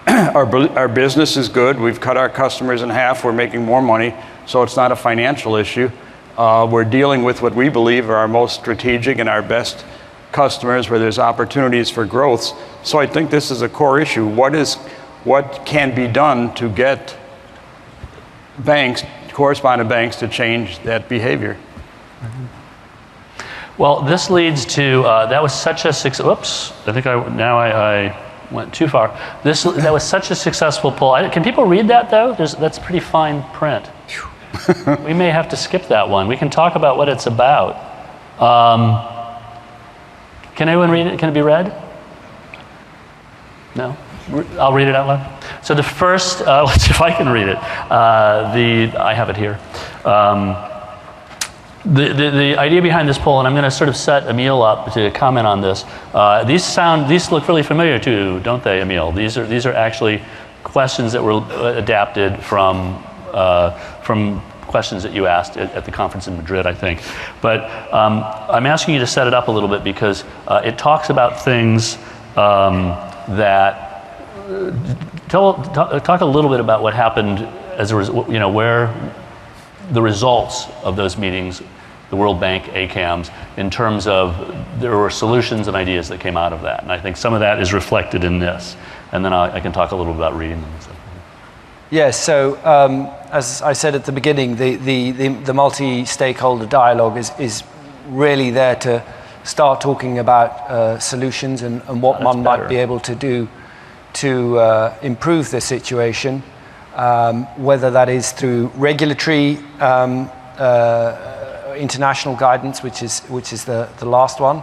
our business is good. We've cut our customers in half. We're making more money, so it's not a financial issue. We're dealing with what we believe are our most strategic and our best customers where there's opportunities for growth. So I think this is a core issue. What can be done to get banks, correspondent banks, to change that behavior? Mm-hmm. Well, this leads to, that was such a success, whoops, I think I went too far. That was such a successful poll. Can people read that though? That's pretty fine print. We may have to skip that one. We can talk about what it's about. Can anyone read it? Can it be read? No? I'll read it out loud. So the first, let's see if I can read it. I have it here. The idea behind this poll, and I'm going to sort of set Emile up to comment on this. These look really familiar too, don't they, Emile? These are actually questions that were adapted from questions that you asked at the conference in Madrid, I think. But I'm asking you to set it up a little bit because it talks about things that talk a little bit about what happened as a result, where the results of those meetings, the World Bank, ACAMS, in terms of there were solutions and ideas that came out of that. And I think some of that is reflected in this. And then I can talk a little bit about reading them and stuff. Yes, so as I said at the beginning, the multi-stakeholder dialogue is really there to start talking about solutions and what one might be able to do to improve the situation, whether that is through regulatory international guidance, which is the last one,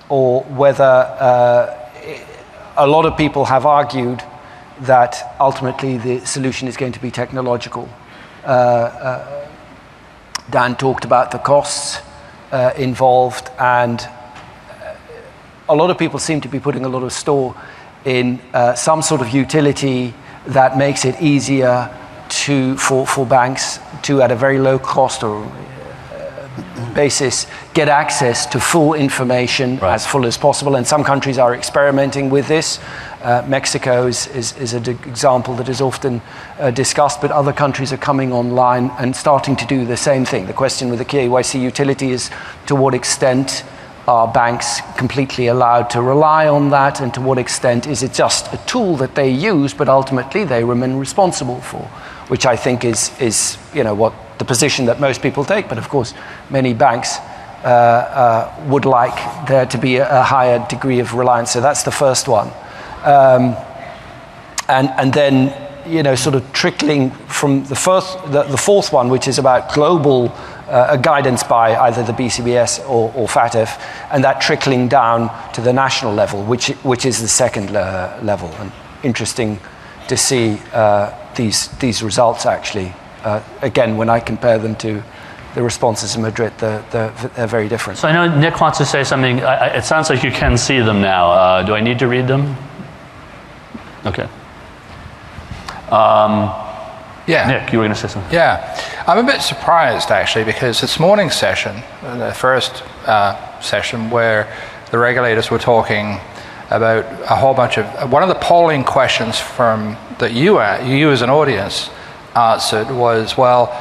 or whether a lot of people have argued that ultimately the solution is going to be technological. Dan talked about the costs involved, and a lot of people seem to be putting a lot of store in some sort of utility that makes it easier for banks to, at a very low cost or basis, get access to full information, as full as possible. And some countries are experimenting with this. Mexico is an example that is often discussed, but other countries are coming online and starting to do the same thing. The question with the KYC utility is, to what extent are banks completely allowed to rely on that, and to what extent is it just a tool that they use, but ultimately they remain responsible for, which I think is what the position that most people take. But of course, many banks would like there to be a higher degree of reliance. So that's the first one. And then, sort of trickling from the fourth one, which is about global guidance by either the BCBS or FATF, and that trickling down to the national level, which is the second level. And interesting to see these results actually. Again, when I compare them to the responses in Madrid, they're very different. So I know Nick wants to say something. It sounds like you can see them now. Do I need to read them? Okay. Yeah. Nick, you were going to say something. Yeah. I'm a bit surprised, actually, because this morning's session, the first session, where the regulators were talking about a whole bunch of... One of the polling questions that you as an audience answered was, well,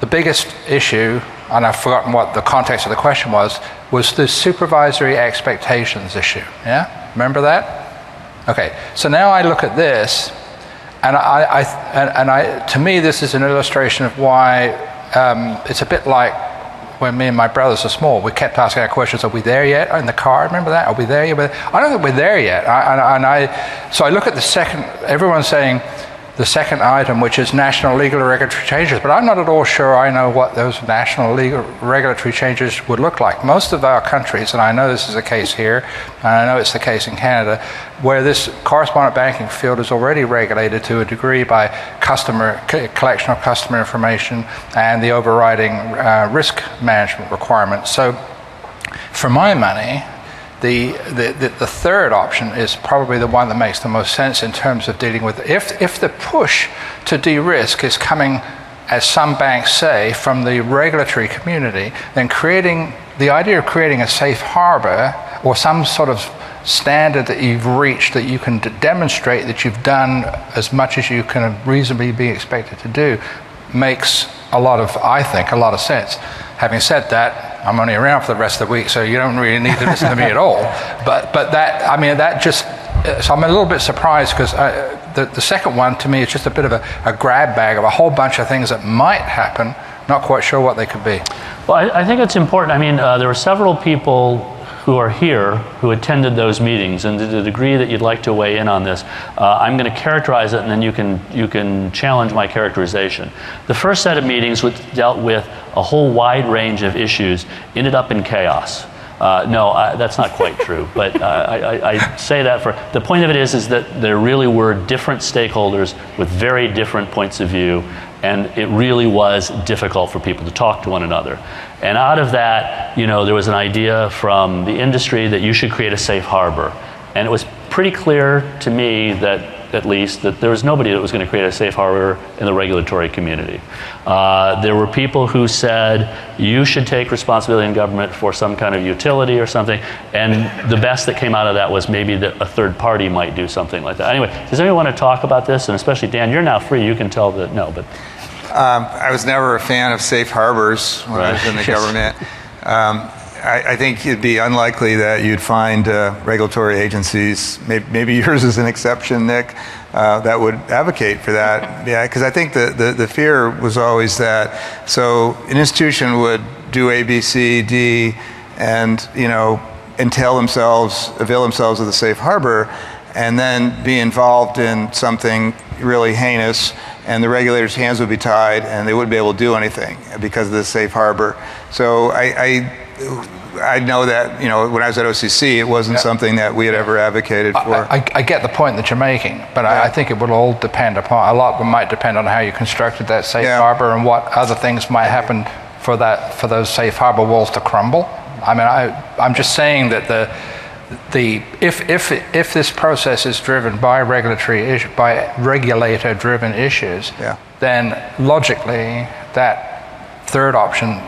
the biggest issue, and I've forgotten what the context of the question was the supervisory expectations issue. Yeah? Remember that? Okay. So now I look at this, and to me, this is an illustration of why it's a bit like when me and my brothers are small. We kept asking our questions, are we there yet? In the car, remember that? Are we there yet? I don't think we're there yet. So I look at the second, everyone's saying the second item, which is national legal or regulatory changes, but I'm not at all sure I know what those national legal regulatory changes would look like. Most of our countries, and I know this is the case here, and I know it's the case in Canada, where this correspondent banking field is already regulated to a degree by collection of customer information and the overriding risk management requirements. So for my money, the third option is probably the one that makes the most sense in terms of dealing with if the push to de-risk is coming, as some banks say, from the regulatory community, then the idea of creating a safe harbor or some sort of standard that you've reached that you can demonstrate that you've done as much as you can reasonably be expected to do makes I think a lot of sense. Having said that, I'm only around for the rest of the week, so you don't really need to listen to me at all. But so I'm a little bit surprised, because the second one to me is just a bit of a grab bag of a whole bunch of things that might happen. Not quite sure what they could be. Well, I think it's important. I mean, there were several people who are here who attended those meetings, and to the degree that you'd like to weigh in on this, I'm going to characterize it, and then you can challenge my characterization. The first set of meetings, which dealt with a whole wide range of issues, ended up in chaos. That's not quite true, but I say that for the point of it is that there really were different stakeholders with very different points of view, and it really was difficult for people to talk to one another. And out of that, there was an idea from the industry that you should create a safe harbor. And it was pretty clear to me that there was nobody that was going to create a safe harbor in the regulatory community. There were people who said you should take responsibility in government for some kind of utility or something, and the best that came out of that was maybe that a third party might do something like that. Anyway, does anyone want to talk about this? And especially Dan, you're now free. You can tell that no, but. I was never a fan of safe harbors when I was in the government. I think it'd be unlikely that you'd find regulatory agencies, maybe yours is an exception, Nick, that would advocate for that. Yeah, because I think the fear was always that, so an institution would do A, B, C, D, and avail themselves of the safe harbor, and then be involved in something really heinous, and the regulators' hands would be tied, and they wouldn't be able to do anything because of the safe harbor. So I know that when I was at OCC, it wasn't something that we had ever advocated for. I get the point that you're making, but I think it would all depend upon, a lot might depend on how you constructed that safe harbor and what other things might happen for those safe harbor walls to crumble. I mean, I'm just saying that if this process is driven by regulator-driven issues, then logically that third option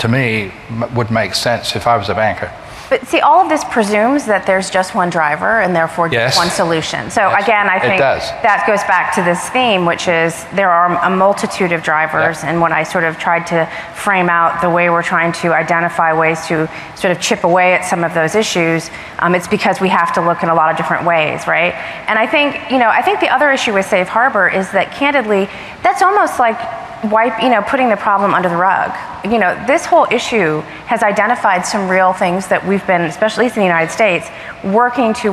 to me, would make sense if I was a banker. But see, all of this presumes that there's just one driver and therefore just one solution. So again, I think that goes back to this theme, which is there are a multitude of drivers. And when I sort of tried to frame out the way we're trying to identify ways to sort of chip away at some of those issues, it's because we have to look in a lot of different ways, right? And I think, I think the other issue with safe harbor is that candidly, that's almost like putting the problem under the rug. This whole issue has identified some real things that we've been, especially in the United States, working to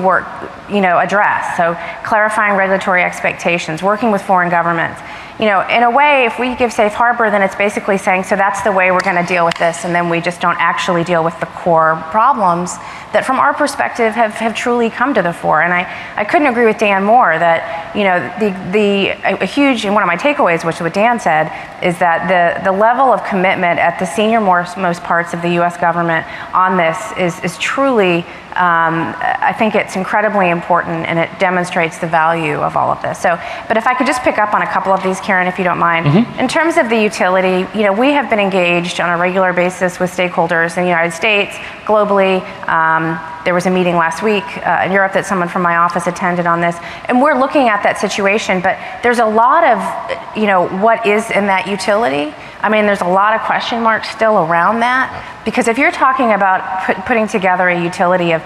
address. So clarifying regulatory expectations, working with foreign governments. In a way, if we give safe harbor, then it's basically saying, so that's the way we're going to deal with this, and then we just don't actually deal with the core problems that from our perspective have truly come to the fore. And I couldn't agree with Dan more that, a huge, and one of my takeaways, which what Dan said, is that the level of commitment at the senior most parts of the US government on this is truly, I think it's incredibly important, and it demonstrates the value of all of this. But if I could just pick up on a couple of these, Karen, if you don't mind. In terms of the utility, we have been engaged on a regular basis with stakeholders in the United States, globally. There was a meeting last week in Europe that someone from my office attended on this, and we're looking at that situation, but there's a lot of, what is in that utility. I mean, there's a lot of question marks still around that, because if you're talking about putting together a utility of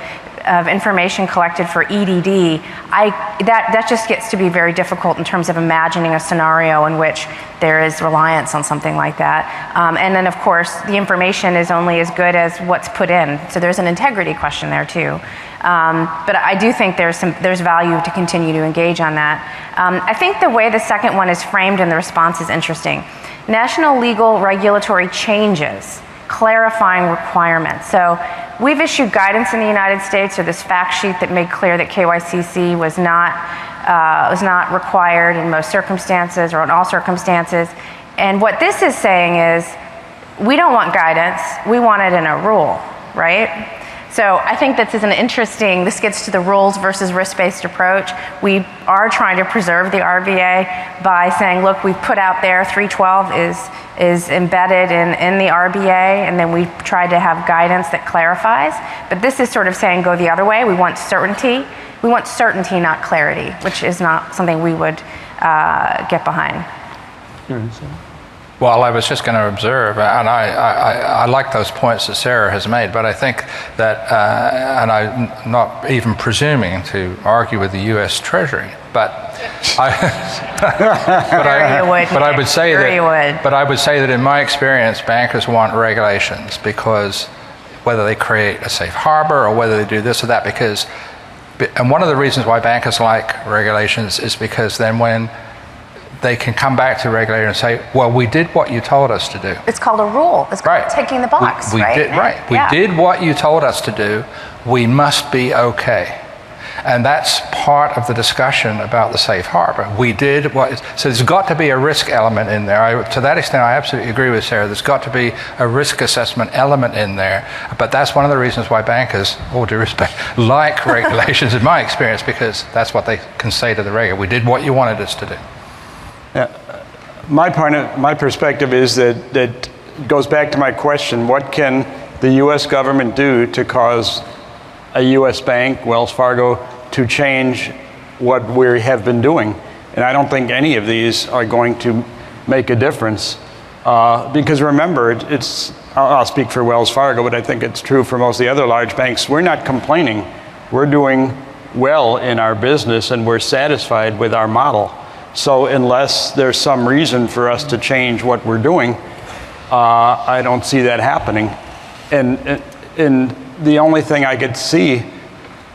information collected for EDD, that just gets to be very difficult in terms of imagining a scenario in which there is reliance on something like that. And then, of course, the information is only as good as what's put in. So there's an integrity question there too. But I do think there's value to continue to engage on that. I think the way the second one is framed in the response is interesting. National legal regulatory changes, clarifying requirements. So we've issued guidance in the United States, or this fact sheet that made clear that KYCC was not required in most circumstances or in all circumstances. And what this is saying is, we don't want guidance, we want it in a rule, right? So I think this gets to the rules versus risk-based approach. We are trying to preserve the RBA by saying, look, we've put out there 312 is embedded in the RBA, and then we tried to have guidance that clarifies. But this is sort of saying go the other way. We want certainty. We want certainty, not clarity, which is not something we would get behind. Well, I was just going to observe, and I like those points that Sarah has made, but I think that, and I'm not even presuming to argue with the U.S. Treasury, but I would say that in my experience, bankers want regulations, because whether they create a safe harbor or whether they do this or that, and one of the reasons why bankers like regulations is because then when they can come back to the regulator and say, well, we did what you told us to do. It's called a rule. It's called ticking the box, right? We did what you told us to do. We must be okay. And that's part of the discussion about the safe harbor. We did so there's got to be a risk element in there. To that extent, I absolutely agree with Sarah. There's got to be a risk assessment element in there. But that's one of the reasons why bankers, all due respect, like regulations in my experience, because that's what they can say to the regulator. We did what you wanted us to do. Yeah. My perspective is that goes back to my question: what can the U.S. government do to cause a U.S. bank, Wells Fargo, to change what we have been doing? And I don't think any of these are going to make a difference, because remember, I'll speak for Wells Fargo, but I think it's true for most of the other large banks. We're not complaining. We're doing well in our business, and we're satisfied with our model. So unless there's some reason for us to change what we're doing, I don't see that happening. And the only thing I could see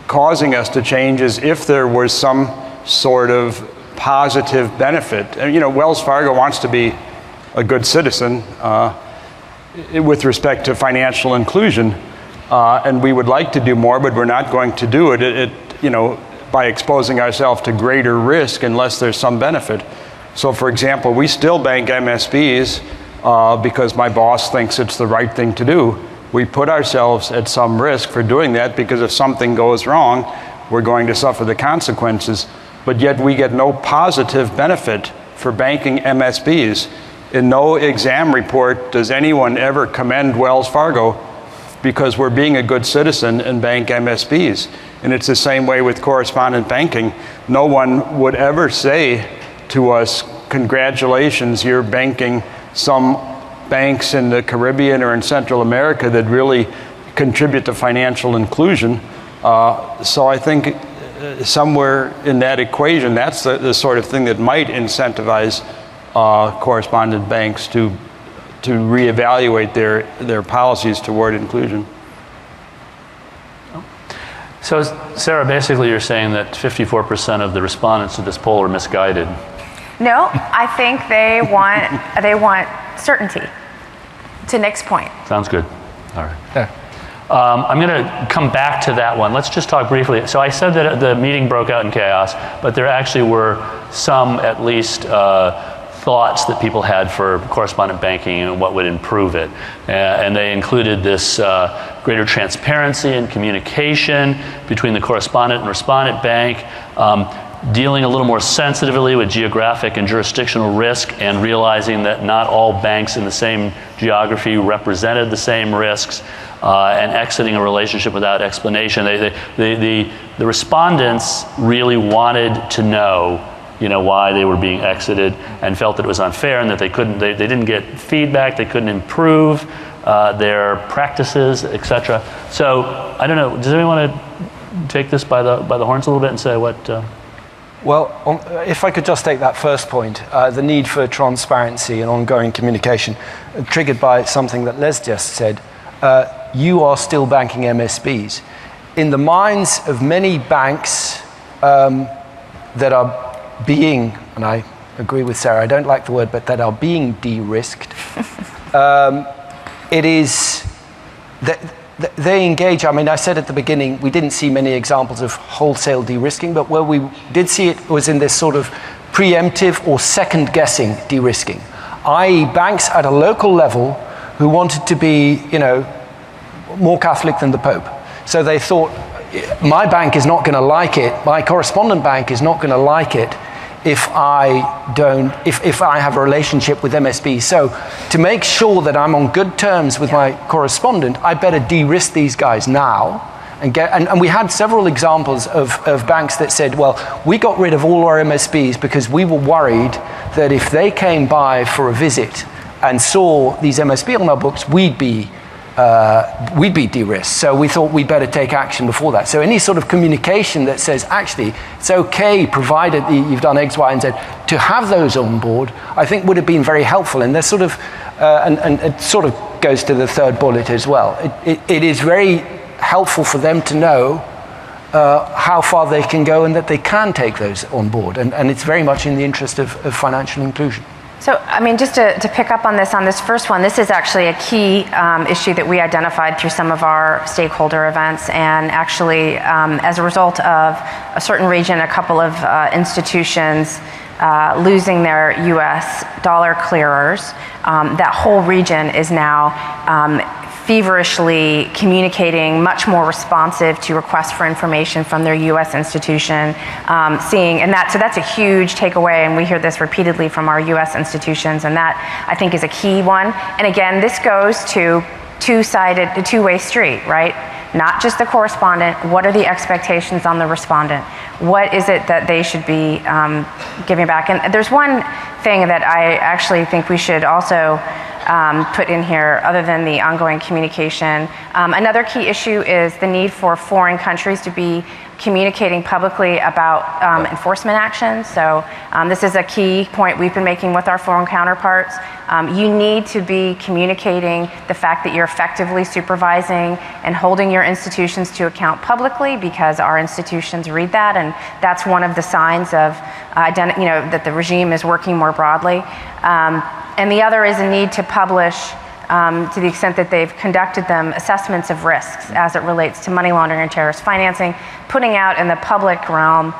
causing us to change is if there was some sort of positive benefit. And, Wells Fargo wants to be a good citizen with respect to financial inclusion, and we would like to do more, but we're not going to do it. By exposing ourselves to greater risk unless there's some benefit. So for example, we still bank MSBs because my boss thinks it's the right thing to do. We put ourselves at some risk for doing that, because if something goes wrong, we're going to suffer the consequences. But yet we get no positive benefit for banking MSBs. In no exam report does anyone ever commend Wells Fargo because we're being a good citizen and bank MSBs. And it's the same way with correspondent banking. No one would ever say to us, congratulations, you're banking some banks in the Caribbean or in Central America that really contribute to financial inclusion. So I think somewhere in that equation, that's the sort of thing that might incentivize correspondent banks to reevaluate their policies toward inclusion. So, Sarah, basically you're saying that 54% of the respondents to this poll are misguided. No, I think they want certainty. To Nick's point. Sounds good. All right. Yeah. I'm going to come back to that one. Let's just talk briefly. So I said that the meeting broke out in chaos, but there actually were some, at least, thoughts that people had for correspondent banking and what would improve it. And they included this greater transparency and communication between the correspondent and respondent bank, dealing a little more sensitively with geographic and jurisdictional risk, and realizing that not all banks in the same geography represented the same risks, and exiting a relationship without explanation. The respondents really wanted to know, why they were being exited, and felt that it was unfair and that they didn't get feedback, they couldn't improve their practices, etc. So I don't know. Does anyone want to take this by the horns a little bit and say what? Well, if I could just take that first point, the need for transparency and ongoing communication, triggered by something that Les just said. You are still banking MSBs. In the minds of many banks that are being, and I agree with Sarah, I don't like the word, but that are being de-risked, it is that they engage. I mean, I said at the beginning, we didn't see many examples of wholesale de-risking, but where we did see it was in this sort of preemptive or second-guessing de-risking, i.e. banks at a local who wanted to be, more Catholic than the Pope. So they thought, my bank is not going to like it, my correspondent bank is not going to like it if I have a relationship with MSB. So to make sure that I'm on good terms with my correspondent, I better de-risk these guys now. And we had several examples of banks that said, well, we got rid of all our MSBs because we were worried that if they came by for a visit and saw these MSB on our books, we'd be de-risked. So we thought we'd better take action before that. So any sort of communication that says, actually, it's okay, provided you've done X, Y, and Z, to have those on board, I think would have been very helpful. And there's sort of, and it sort of goes to the third bullet as well. It is very helpful for them to know how far they can go and that they can take those on board. And it's very much in the interest of financial inclusion. So, I mean, just to pick up on this first one, this is actually a key issue that we identified through some of our stakeholder events, and actually, as a result of a certain region, a couple of institutions losing their US dollar clearers, that whole region is now feverishly communicating, much more responsive to requests for information from their US institution, and that's a huge takeaway, and we hear this repeatedly from our US institutions, and that I think is a key one. And again, this goes to the two-way street, right? Not just the correspondent, what are the expectations on the respondent? What is it that they should be giving back? And there's one thing that I actually think we should also put in here, other than the ongoing communication. Another key issue is the need for foreign countries to be communicating publicly about enforcement actions. So this is a key point we've been making with our foreign counterparts. You need to be communicating the fact that you're effectively supervising and holding your institutions to account publicly, because our institutions read that, and that's one of the signs of that the regime is working more broadly. And the other is a need to publish, to the extent that they've conducted them, assessments of risks as it relates to money laundering and terrorist financing, putting out in the public realm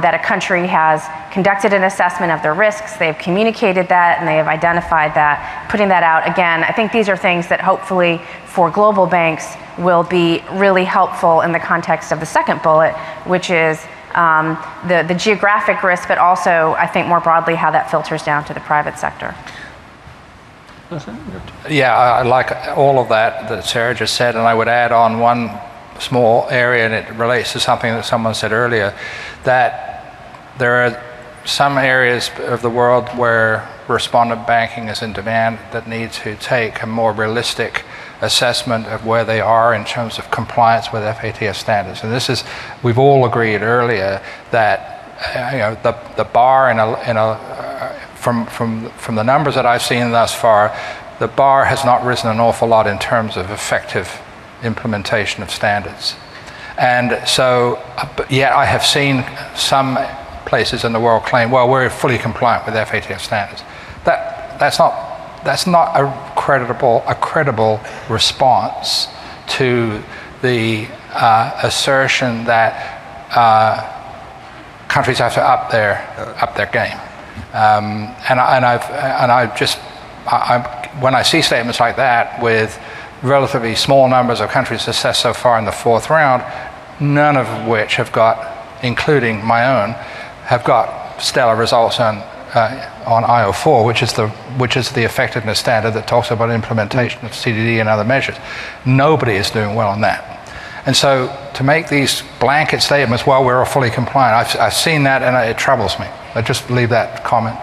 that a country has conducted an assessment of their risks, they've communicated that, and they have identified that, putting that out. Again, I think these are things that hopefully for global banks will be really helpful in the context of the second bullet, which is the geographic risk, but also, I think more broadly, how that filters down to the private sector. Yeah, I like all of that Sarah just said, and I would add on one small area, and it relates to something that someone said earlier, that there are some areas of the world where correspondent banking is in demand that need to take a more realistic assessment of where they are in terms of compliance with FATF standards. And this is, we've all agreed earlier that the bar from the numbers that I've seen thus far, the bar has not risen an awful lot in terms of effective implementation of standards. And so, yet I have seen some places in the world claim, well, we're fully compliant with FATF standards. That's not a credible response to the assertion that countries have to up their game. When I see statements like that with relatively small numbers of countries assessed so far in the fourth round, none of which have got, including my own, have got stellar results on IO4, which is the effectiveness standard that talks about implementation of CDD and other measures. Nobody is doing well on that. And so to make these blanket statements, well, we're all fully compliant, I've seen that and it troubles me. I just leave that comment.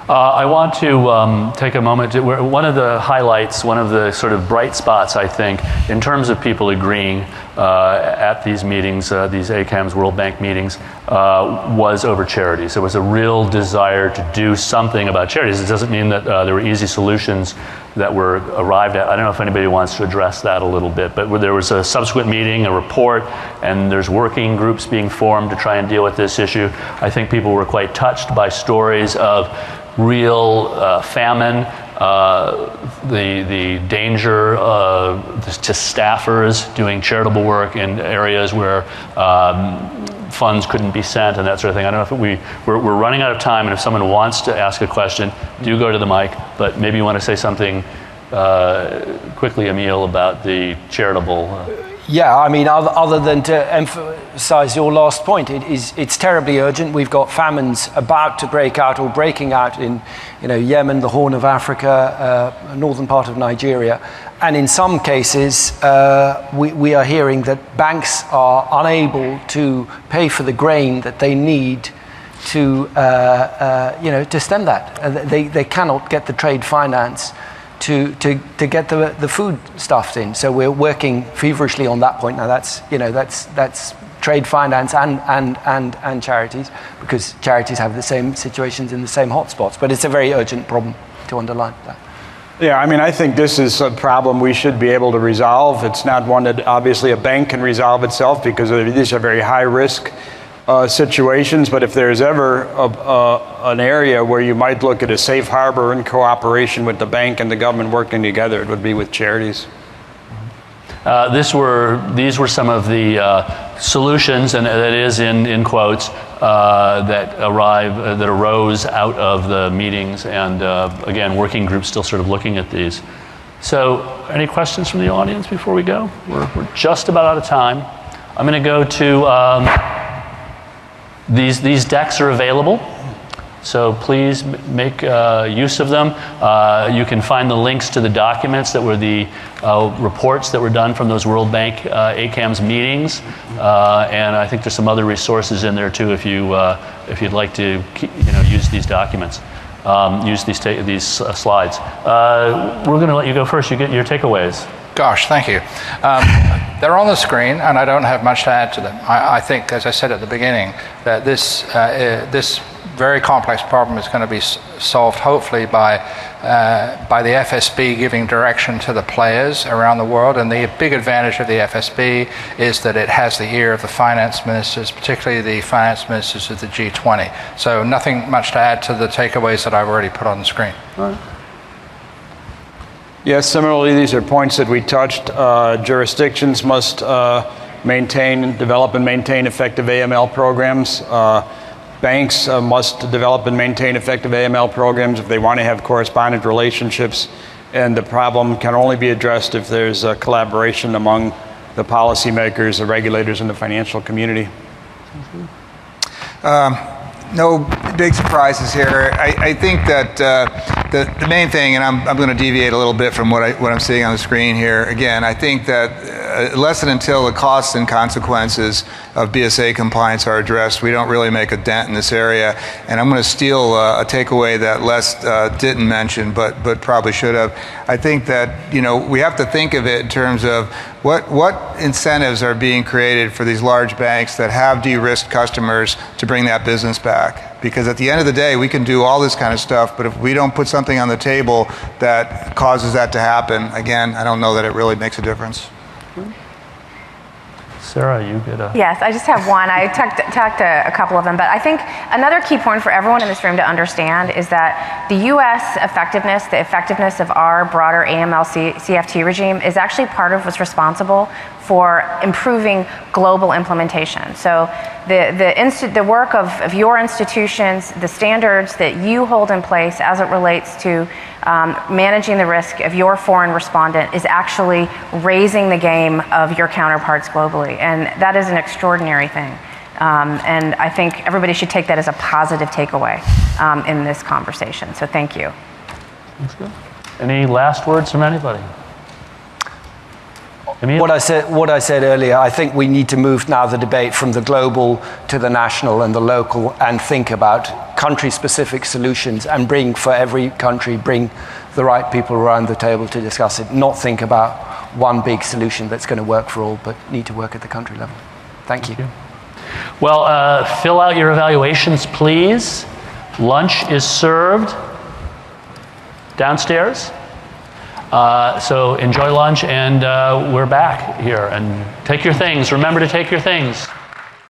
I want to take a moment to, one of the highlights, one of the sort of bright spots, I think, in terms of people agreeing at these meetings, these ACAMS World Bank meetings, was over charities. There was a real desire to do something about charities. It doesn't mean that there were easy solutions that were arrived at. I don't know if anybody wants to address that a little bit, but there was a subsequent meeting, a report, and there's working groups being formed to try and deal with this issue. I think people were quite touched by stories of real famine, the danger to staffers doing charitable work in areas where funds couldn't be sent and that sort of thing. I don't know if we're running out of time, and if someone wants to ask a question, do go to the mic, but maybe you want to say something quickly, Emile, about the charitable. Yeah, I mean, other than to emphasize your last point, it's terribly urgent. We've got famines about to break out or breaking out in Yemen, the Horn of Africa, northern part of Nigeria. And in some cases, we are hearing that banks are unable to pay for the grain that they need to stem that. They cannot get the trade finance to get the food stuffed in. So we're working feverishly on that point. Now that's trade finance and charities, because charities have the same situations in the same hotspots. But it's a very urgent problem, to underline that. Yeah, I mean, I think this is a problem we should be able to resolve. It's not one that obviously a bank can resolve itself, because these are very high risk situations, but if there's ever an area where you might look at a safe harbor in cooperation with the bank and the government working together, it would be with charities. These were some of the solutions, and that is in quotes, that arose out of the meetings, and again, working groups still sort of looking at these. So, any questions from the audience before we go? We're just about out of time. I'm going to go to these decks are available, so please make use of them. You can find the links to the documents that were the reports that were done from those World Bank ACAMS meetings, and I think there's some other resources in there too if you'd like to use these documents, use these slides. We're going to let you go first. You get your takeaways. Gosh, thank you. They're on the screen, and I don't have much to add to them. I think, as I said at the beginning, that this very complex problem is going to be solved hopefully by the FSB giving direction to the players around the world. And the big advantage of the FSB is that it has the ear of the finance ministers, particularly the finance ministers of the G20. So nothing much to add to the takeaways that I've already put on the screen. All right. Yes, similarly, these are points that we touched. Jurisdictions must develop and maintain effective AML programs. Banks must develop and maintain effective AML programs if they want to have correspondent relationships. And the problem can only be addressed if there's a collaboration among the policymakers, the regulators, and the financial community. No big surprises here. I think that The main thing, and I'm going to deviate a little bit from what I'm seeing on the screen here. Again, I think that unless and until the costs and consequences of BSA compliance are addressed, we don't really make a dent in this area. And I'm going to steal a takeaway that Les didn't mention, but probably should have. I think that we have to think of it in terms of what incentives are being created for these large banks that have de-risked customers to bring that business back. Because at the end of the day, we can do all this kind of stuff, but if we don't put something on the table that causes that to happen, again, I don't know that it really makes a difference. Sarah, you get a... Yes, I just have one. I talked to a couple of them, but I think another key point for everyone in this room to understand is that the U.S. effectiveness, the effectiveness of our broader AML CFT regime is actually part of what's responsible for improving global implementation. So the work of your institutions, the standards that you hold in place as it relates to managing the risk of your foreign respondent is actually raising the game of your counterparts globally. And that is an extraordinary thing. And I think everybody should take that as a positive takeaway in this conversation. So thank you. That's good. Any last words from anybody? Emile? What I said earlier, I think we need to move now the debate from the global to the national and the local and think about country-specific solutions and bring the right people around the table to discuss it, not think about one big solution that's going to work for all, but need to work at the country level. Thank you. Well, fill out your evaluations, please. Lunch is served downstairs. So enjoy lunch, and we're back here. And take your things. Remember to take your things.